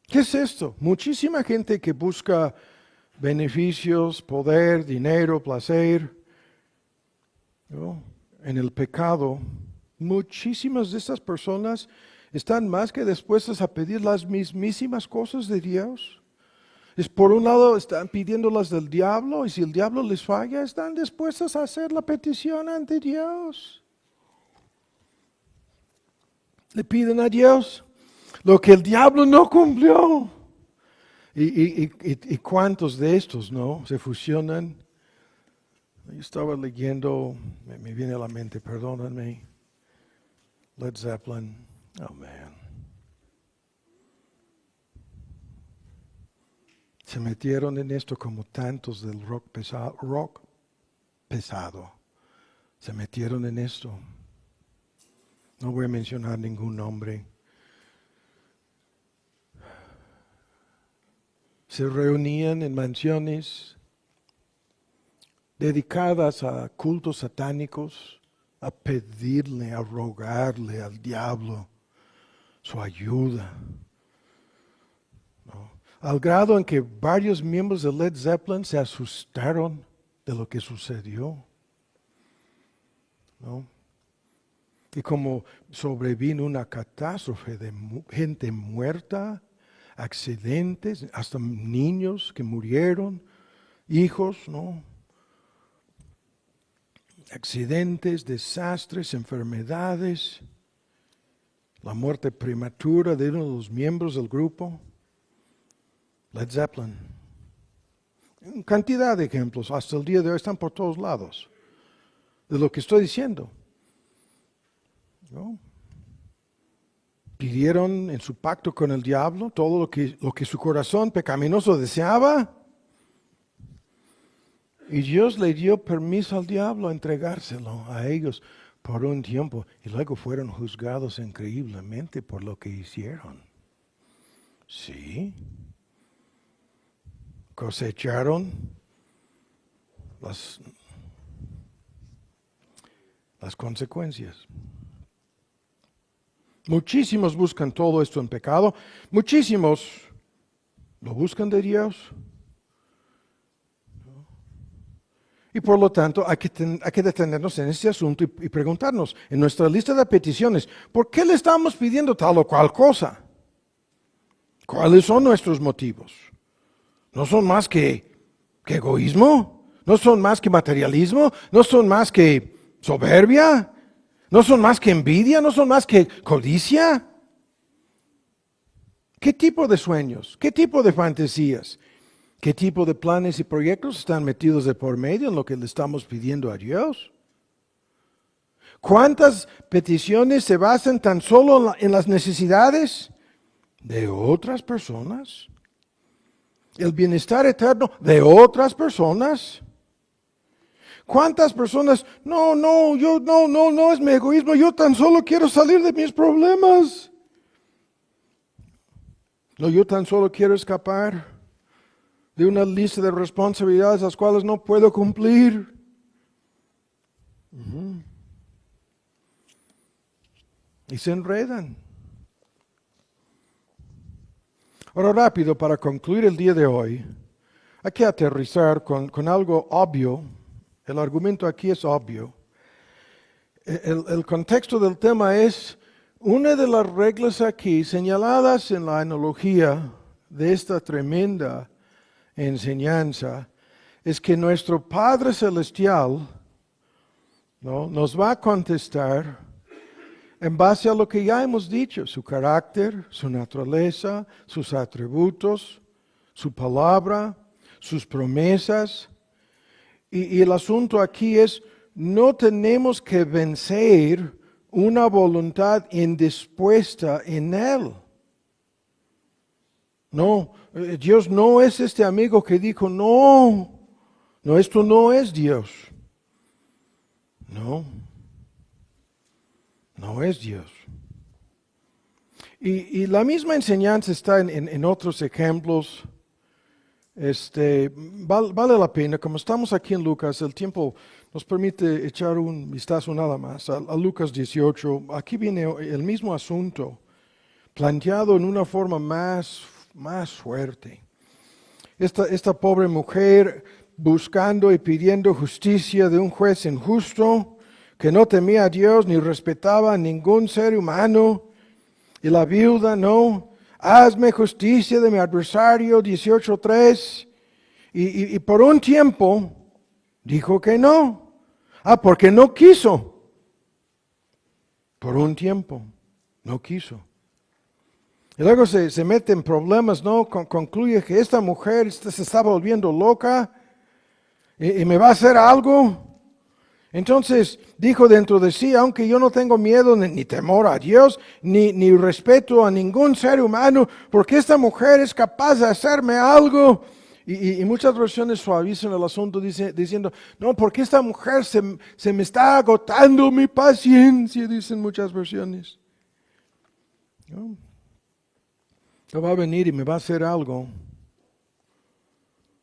¿Qué es esto? Muchísima gente que busca beneficios, poder, dinero, placer, ¿no? En el pecado, muchísimas de estas personas están más que dispuestas a pedir las mismísimas cosas de Dios. Es por un lado están pidiendo las del diablo y si el diablo les falla, están dispuestas a hacer la petición ante Dios. Le piden a Dios lo que el diablo no cumplió. ¿Y cuántos de estos, no? Se fusionan. Yo estaba leyendo, me viene a la mente, perdónenme, Led Zeppelin. Oh, man. Se metieron en esto como tantos del rock pesado. Se metieron en esto. No voy a mencionar ningún nombre. Se reunían en mansiones dedicadas a cultos satánicos, a pedirle, a rogarle al diablo su ayuda. ¿No? Al grado en que varios miembros de Led Zeppelin se asustaron de lo que sucedió. ¿No? Y como sobrevino una catástrofe de gente muerta, accidentes, hasta niños que murieron, hijos, ¿no? Accidentes, desastres, enfermedades, la muerte prematura de uno de los miembros del grupo, Led Zeppelin. Cantidad de ejemplos, hasta el día de hoy están por todos lados, de lo que estoy diciendo. ¿No? Pidieron en su pacto con el diablo todo lo que su corazón pecaminoso deseaba. Y Dios le dio permiso al diablo a entregárselo a ellos por un tiempo. Y luego fueron juzgados increíblemente por lo que hicieron. Sí. cosecharon las consecuencias. Muchísimos buscan todo esto en pecado. Muchísimos lo buscan de Dios. Y por lo tanto hay que detenernos en este asunto y preguntarnos en nuestra lista de peticiones, ¿por qué le estamos pidiendo tal o cual cosa? ¿Cuáles son nuestros motivos? ¿No son más que egoísmo? ¿No son más que materialismo? ¿No son más que soberbia? ¿No son más que envidia? ¿No son más que codicia? ¿Qué tipo de sueños? ¿Qué tipo de fantasías? ¿Qué tipo de planes y proyectos están metidos de por medio en lo que le estamos pidiendo a Dios? ¿Cuántas peticiones se basan tan solo en las necesidades de otras personas? ¿El bienestar eterno de otras personas? ¿Cuántas personas? No es mi egoísmo, yo tan solo quiero salir de mis problemas. No, yo tan solo quiero escapar de una lista de responsabilidades las cuales no puedo cumplir. Y se enredan. Ahora rápido, para concluir el día de hoy, hay que aterrizar con algo obvio. El argumento aquí es obvio. El contexto del tema es una de las reglas aquí señaladas en la analogía de esta tremenda enseñanza, es que nuestro Padre Celestial, ¿no?, nos va a contestar en base a lo que ya hemos dicho, su carácter, su naturaleza, sus atributos, su palabra, sus promesas. Y el asunto aquí es, no tenemos que vencer una voluntad indispuesta en Él. No, Dios no es este amigo que dijo, no, esto no es Dios. No es Dios. Y la misma enseñanza está en otros ejemplos. Vale la pena, como estamos aquí en Lucas, el tiempo nos permite echar un vistazo nada más a Lucas 18. Aquí viene el mismo asunto, planteado en una forma más fuerte. Esta pobre mujer buscando y pidiendo justicia de un juez injusto que no temía a Dios ni respetaba a ningún ser humano. Y la viuda, no, hazme justicia de mi adversario, 18:3. Y por un tiempo dijo que no. Porque no quiso. Por un tiempo no quiso. Y luego se mete en problemas, ¿no? Concluye que esta mujer se está volviendo loca y me va a hacer algo. Entonces dijo dentro de sí, aunque yo no tengo miedo ni temor a Dios, ni respeto a ningún ser humano, porque esta mujer es capaz de hacerme algo. Y muchas versiones suavizan el asunto diciendo, no, porque esta mujer se me está agotando mi paciencia, dicen muchas versiones. ¿No? Va a venir y me va a hacer algo,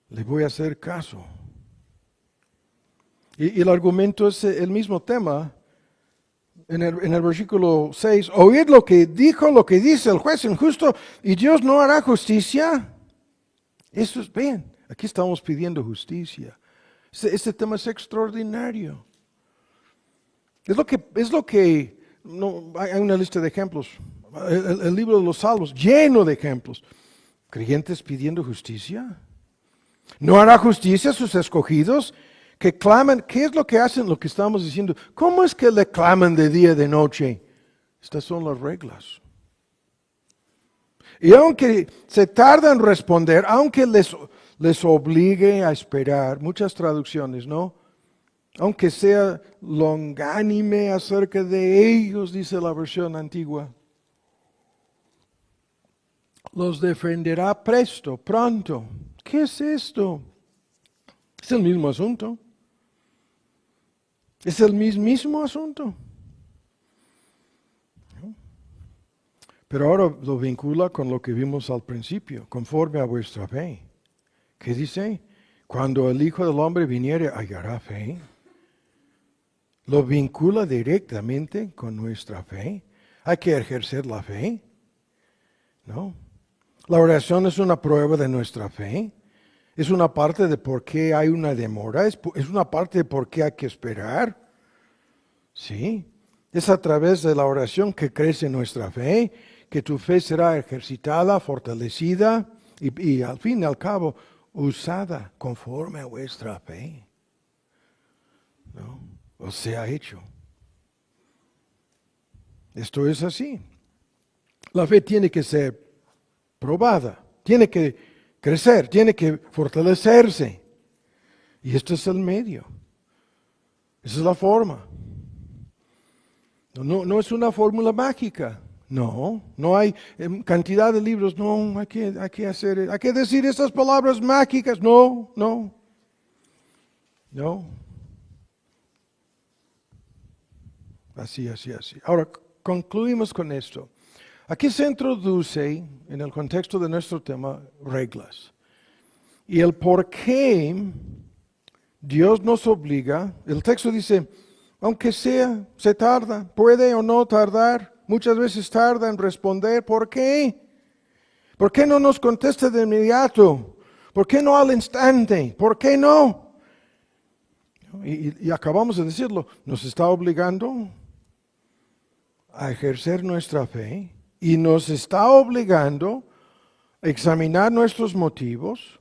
le voy a hacer caso. Y el argumento es el mismo tema. En el versículo 6, oíd lo que dice el juez injusto, y Dios no hará justicia. Eso es bien, aquí estamos pidiendo justicia. Este tema es extraordinario. Es lo que no, hay una lista de ejemplos. El libro de los Salmos, lleno de ejemplos. Creyentes pidiendo justicia. ¿No hará justicia a sus escogidos que claman? ¿Qué es lo que hacen? Lo que estamos diciendo. ¿Cómo es que le claman de día y de noche? Estas son las reglas. Y aunque se tarda en responder, aunque les obligue a esperar, muchas traducciones, ¿no? Aunque sea longánime acerca de ellos, dice la versión antigua. Los defenderá presto, pronto. ¿Qué es esto? Es el mismo asunto. Es el mismo asunto. Pero ahora lo vincula con lo que vimos al principio, conforme a vuestra fe. ¿Qué dice? Cuando el Hijo del Hombre viniere, ¿hallará fe? Lo vincula directamente con nuestra fe. Hay que ejercer la fe, ¿no? La oración es una prueba de nuestra fe. Es una parte de por qué hay una demora. Es una parte de por qué hay que esperar. Sí. Es a través de la oración que crece nuestra fe, que tu fe será ejercitada, fortalecida y al fin y al cabo usada conforme a vuestra fe, ¿no? O sea hecho. Esto es así. La fe tiene que ser probada, tiene que crecer, tiene que fortalecerse. Y esto es el medio. Esa es la forma. No es una fórmula mágica. No hay cantidad de libros. No, hay que decir estas palabras mágicas. No. Así. Ahora, concluimos con esto. Aquí se introduce, en el contexto de nuestro tema, reglas. Y el por qué Dios nos obliga, el texto dice, aunque se tarda, puede o no tardar, muchas veces tarda en responder. ¿Por qué? ¿Por qué no nos contesta de inmediato? ¿Por qué no al instante? ¿Por qué no? Y acabamos de decirlo, nos está obligando a ejercer nuestra fe y nos está obligando a examinar nuestros motivos,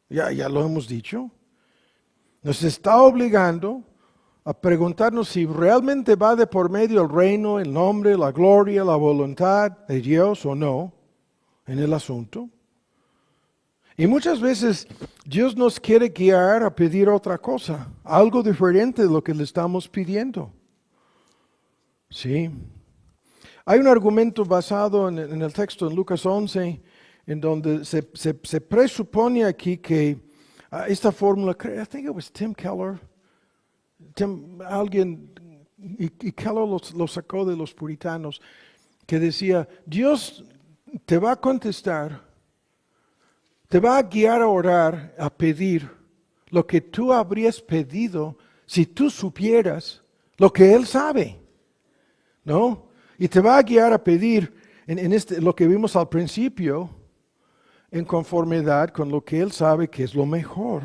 ya lo hemos dicho, nos está obligando a preguntarnos si realmente va de por medio el reino, el nombre, la gloria, la voluntad de Dios o no en el asunto. Y muchas veces Dios nos quiere guiar a pedir otra cosa, algo diferente de lo que le estamos pidiendo. Sí. Hay un argumento basado en el texto en Lucas 11, en donde se presupone aquí que esta fórmula, I think it was Tim Keller, alguien, y Keller lo sacó de los puritanos, que decía, Dios te va a contestar, te va a guiar a orar, a pedir lo que tú habrías pedido si tú supieras lo que Él sabe, ¿no? Y te va a guiar a pedir lo que vimos al principio, en conformidad con lo que Él sabe que es lo mejor.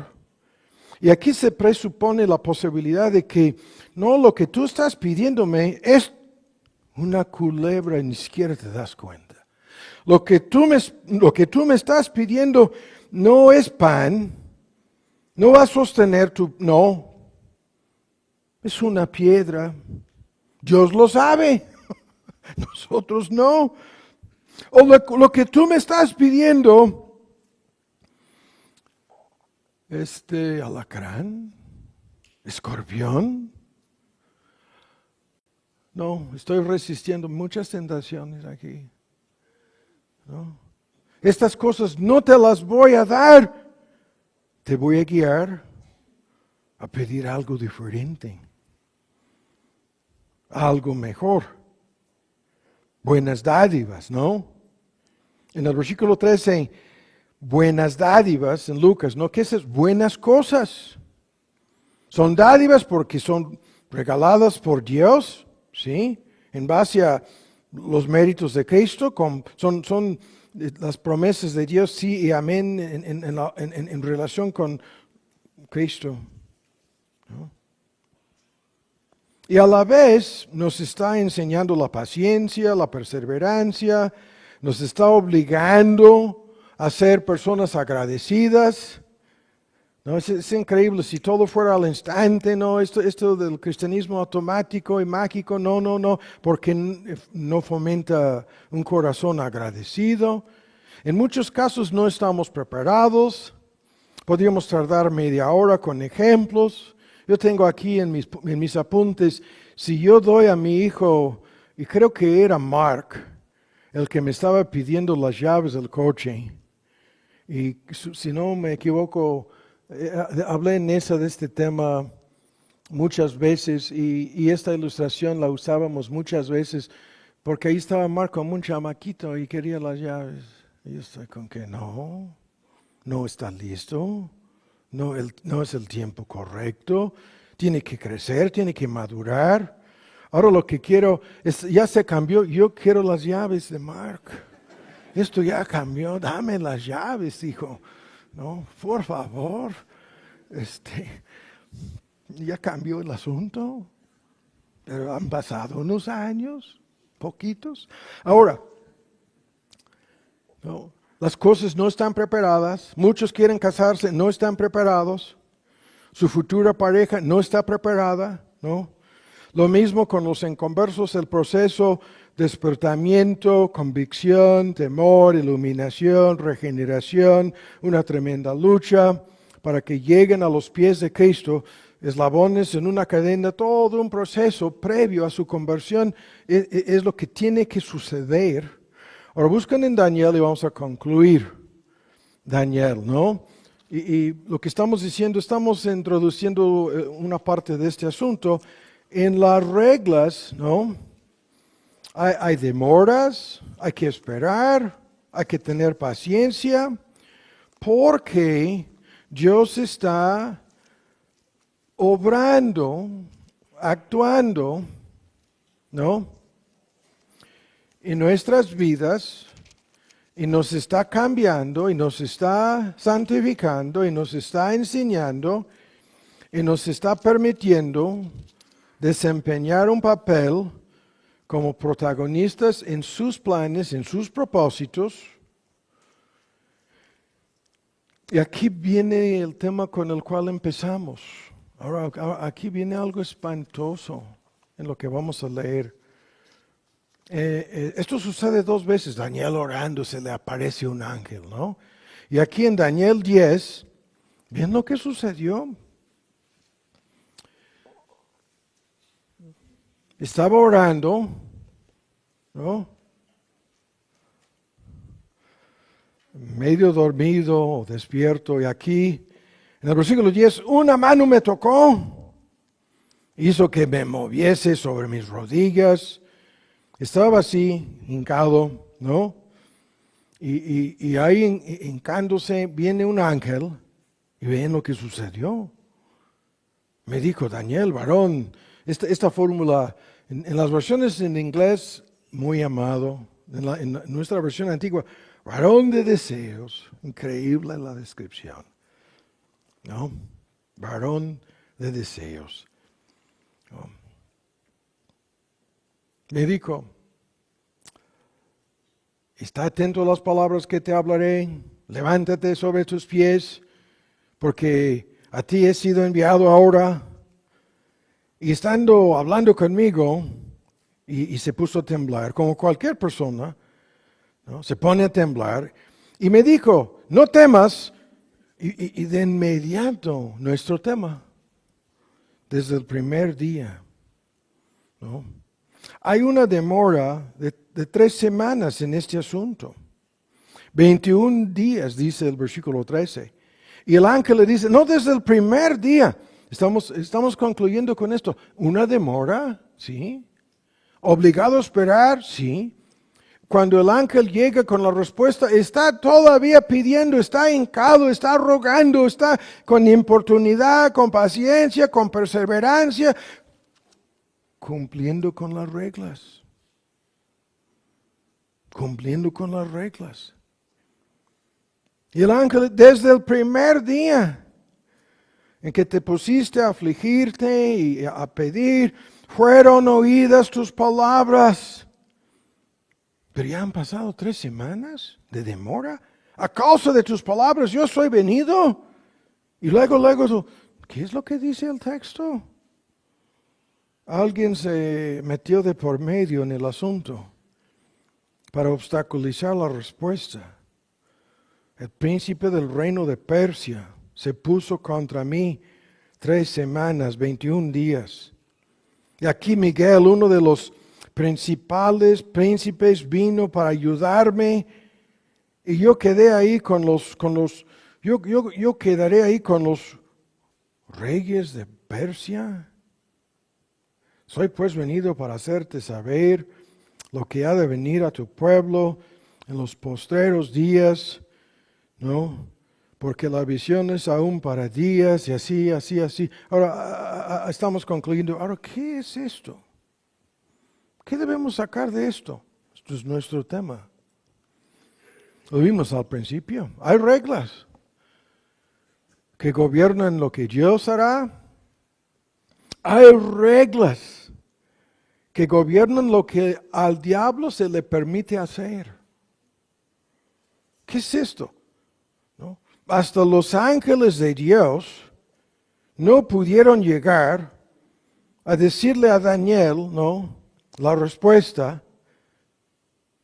Y aquí se presupone la posibilidad de que no, lo que tú estás pidiéndome es una culebra, ni siquiera te das cuenta. Lo que tú me estás pidiendo no es pan, no va a sostener no, es una piedra. Dios lo sabe, nosotros no. O lo que tú me estás pidiendo, alacrán, escorpión. No, estoy resistiendo muchas tentaciones aquí. ¿No? Estas cosas no te las voy a dar. Te voy a guiar a pedir algo diferente, algo mejor. Buenas dádivas, ¿no? En el versículo 13, buenas dádivas en Lucas, ¿no? ¿Qué es eso? Buenas cosas. Son dádivas porque son regaladas por Dios, ¿sí? En base a los méritos de Cristo, son las promesas de Dios, sí y amén, en relación con Cristo, ¿no? Y a la vez nos está enseñando la paciencia, la perseverancia, nos está obligando a ser personas agradecidas. No, es increíble, si todo fuera al instante, no, esto del cristianismo automático y mágico, no, porque no fomenta un corazón agradecido. En muchos casos no estamos preparados, podríamos tardar media hora con ejemplos. Yo tengo aquí en mis apuntes, si yo doy a mi hijo, y creo que era Mark, el que me estaba pidiendo las llaves del coche, y si no me equivoco, hablé en de este tema muchas veces, y esta ilustración la usábamos muchas veces, porque ahí estaba Mark como un chamaquito y quería las llaves. Y yo estoy con que no, no está listo, no es el tiempo correcto, tiene que crecer, tiene que madurar. Ahora lo que quiero, ya se cambió, yo quiero las llaves de Mark. Esto ya cambió, dame las llaves, hijo. No, por favor. Ya cambió el asunto, pero han pasado unos años, poquitos. Ahora, no, las cosas no están preparadas, muchos quieren casarse, no están preparados, su futura pareja no está preparada, ¿no? Lo mismo con los inconversos, el proceso, despertamiento, convicción, temor, iluminación, regeneración, una tremenda lucha para que lleguen a los pies de Cristo, eslabones en una cadena, todo un proceso previo a su conversión, es lo que tiene que suceder. Ahora buscan en Daniel y vamos a concluir Daniel, ¿no? Y lo que estamos diciendo, estamos introduciendo una parte de este asunto. En las reglas, ¿no? Hay demoras, hay que esperar, hay que tener paciencia, porque Dios está obrando, actuando, ¿no? En nuestras vidas, y nos está cambiando, y nos está santificando, y nos está enseñando, y nos está permitiendo desempeñar un papel como protagonistas en sus planes, en sus propósitos. Y aquí viene el tema con el cual empezamos. Ahora, aquí viene algo espantoso en lo que vamos a leer. Esto sucede 2 veces. Daniel orando, se le aparece un ángel, ¿no? Y aquí en Daniel 10, ¿ven lo que sucedió? Estaba orando, ¿no? Medio dormido o despierto, y aquí, en el versículo 10, una mano me tocó, hizo que me moviese sobre mis rodillas. Estaba así, hincado, ¿no? Y ahí hincándose viene un ángel, y ven lo que sucedió. Me dijo, Daniel, varón, esta fórmula, en las versiones en inglés, muy amado, en nuestra versión antigua, varón de deseos, increíble la descripción, ¿no? Varón de deseos. ¿No? Me dijo, está atento a las palabras que te hablaré, levántate sobre tus pies, porque a ti he sido enviado ahora. Y estando hablando conmigo, y se puso a temblar, como cualquier persona, ¿no? Se pone a temblar, y me dijo, no temas, y de inmediato nuestro tema, desde el primer día, ¿no? Hay una demora de 3 semanas en este asunto. 21 días, dice el versículo 13. Y el ángel le dice, no, desde el primer día. Estamos concluyendo con esto. ¿Una demora? Sí. ¿Obligado a esperar? Sí. Cuando el ángel llega con la respuesta, está todavía pidiendo, está hincado, está rogando, está con importunidad, con paciencia, con perseverancia, cumpliendo con las reglas. Cumpliendo con las reglas. Y el ángel, desde el primer día en que te pusiste a afligirte y a pedir, fueron oídas tus palabras. Pero ya han pasado 3 semanas de demora. A causa de tus palabras yo soy venido. Y luego, ¿qué es lo que dice el texto? Alguien se metió de por medio en el asunto para obstaculizar la respuesta. El príncipe del reino de Persia se puso contra mí 3 semanas, 21 días. Y aquí Miguel, uno de los principales príncipes, vino para ayudarme. Y yo quedé ahí yo quedaré ahí con los reyes de Persia. Soy pues venido para hacerte saber lo que ha de venir a tu pueblo en los postreros días, ¿no? porque la visión es aún para días y así, así, así. Ahora estamos concluyendo. Ahora, ¿qué es esto? ¿Qué debemos sacar de esto? Esto es nuestro tema. Lo vimos al principio. Hay reglas que gobiernan lo que Dios hará. Hay reglas que gobiernan lo que al diablo se le permite hacer. ¿Qué es esto? ¿No? Hasta los ángeles de Dios no pudieron llegar a decirle a Daniel, ¿no?, la respuesta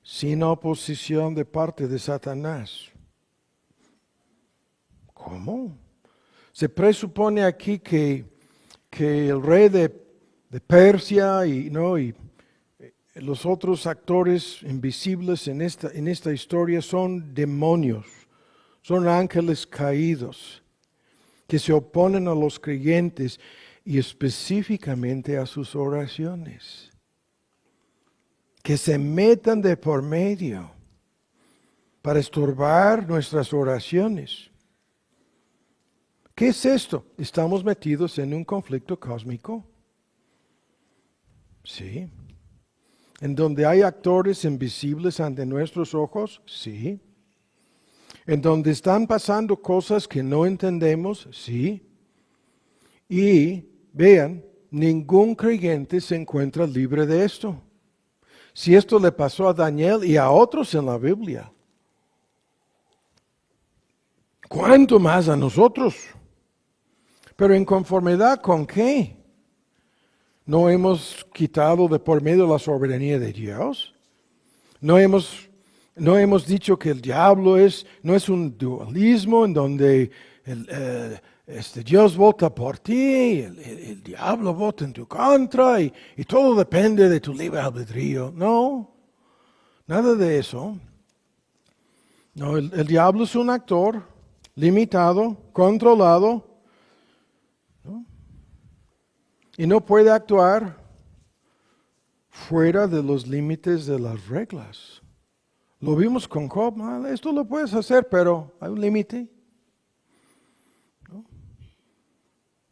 sin oposición de parte de Satanás. ¿Cómo? Se presupone aquí que el rey de Persia y los otros actores invisibles en esta historia son demonios, son ángeles caídos que se oponen a los creyentes y específicamente a sus oraciones, que se metan de por medio para estorbar nuestras oraciones. ¿Qué es esto? ¿Estamos metidos en un conflicto cósmico? Sí. ¿En donde hay actores invisibles ante nuestros ojos? Sí. ¿En donde están pasando cosas que no entendemos? Sí. Y vean, ningún creyente se encuentra libre de esto. Si esto le pasó a Daniel y a otros en la Biblia, ¿cuánto más a nosotros? Pero ¿en conformidad con qué? ¿No hemos quitado de por medio la soberanía de Dios? ¿No hemos dicho que el diablo no es un dualismo en donde Dios vota por ti, el diablo vota en tu contra y todo depende de tu libre albedrío? No, nada de eso. No, el diablo es un actor limitado, controlado, ¿no? Y no puede actuar fuera de los límites de las reglas. Lo vimos con Job. Esto lo puedes hacer, pero hay un límite, ¿no?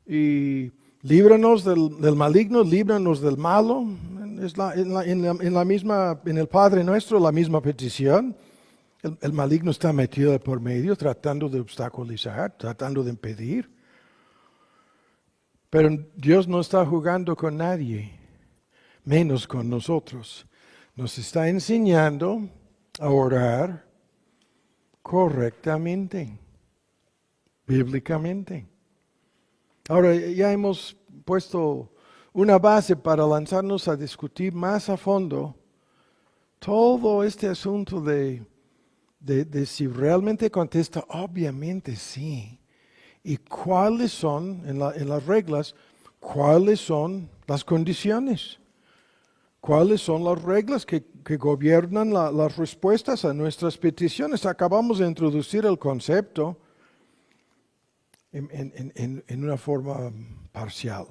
Y líbranos del maligno, líbranos del malo. Es en el Padre Nuestro la misma petición. El maligno está metido por medio, tratando de obstaculizar, tratando de impedir. Pero Dios no está jugando con nadie, menos con nosotros. Nos está enseñando a orar correctamente, bíblicamente. Ahora ya hemos puesto una base para lanzarnos a discutir más a fondo todo este asunto de si realmente contesta. Obviamente sí. ¿Y cuáles son, en las reglas, cuáles son las condiciones? ¿Cuáles son las reglas que gobiernan las respuestas a nuestras peticiones? Acabamos de introducir el concepto en una forma parcial.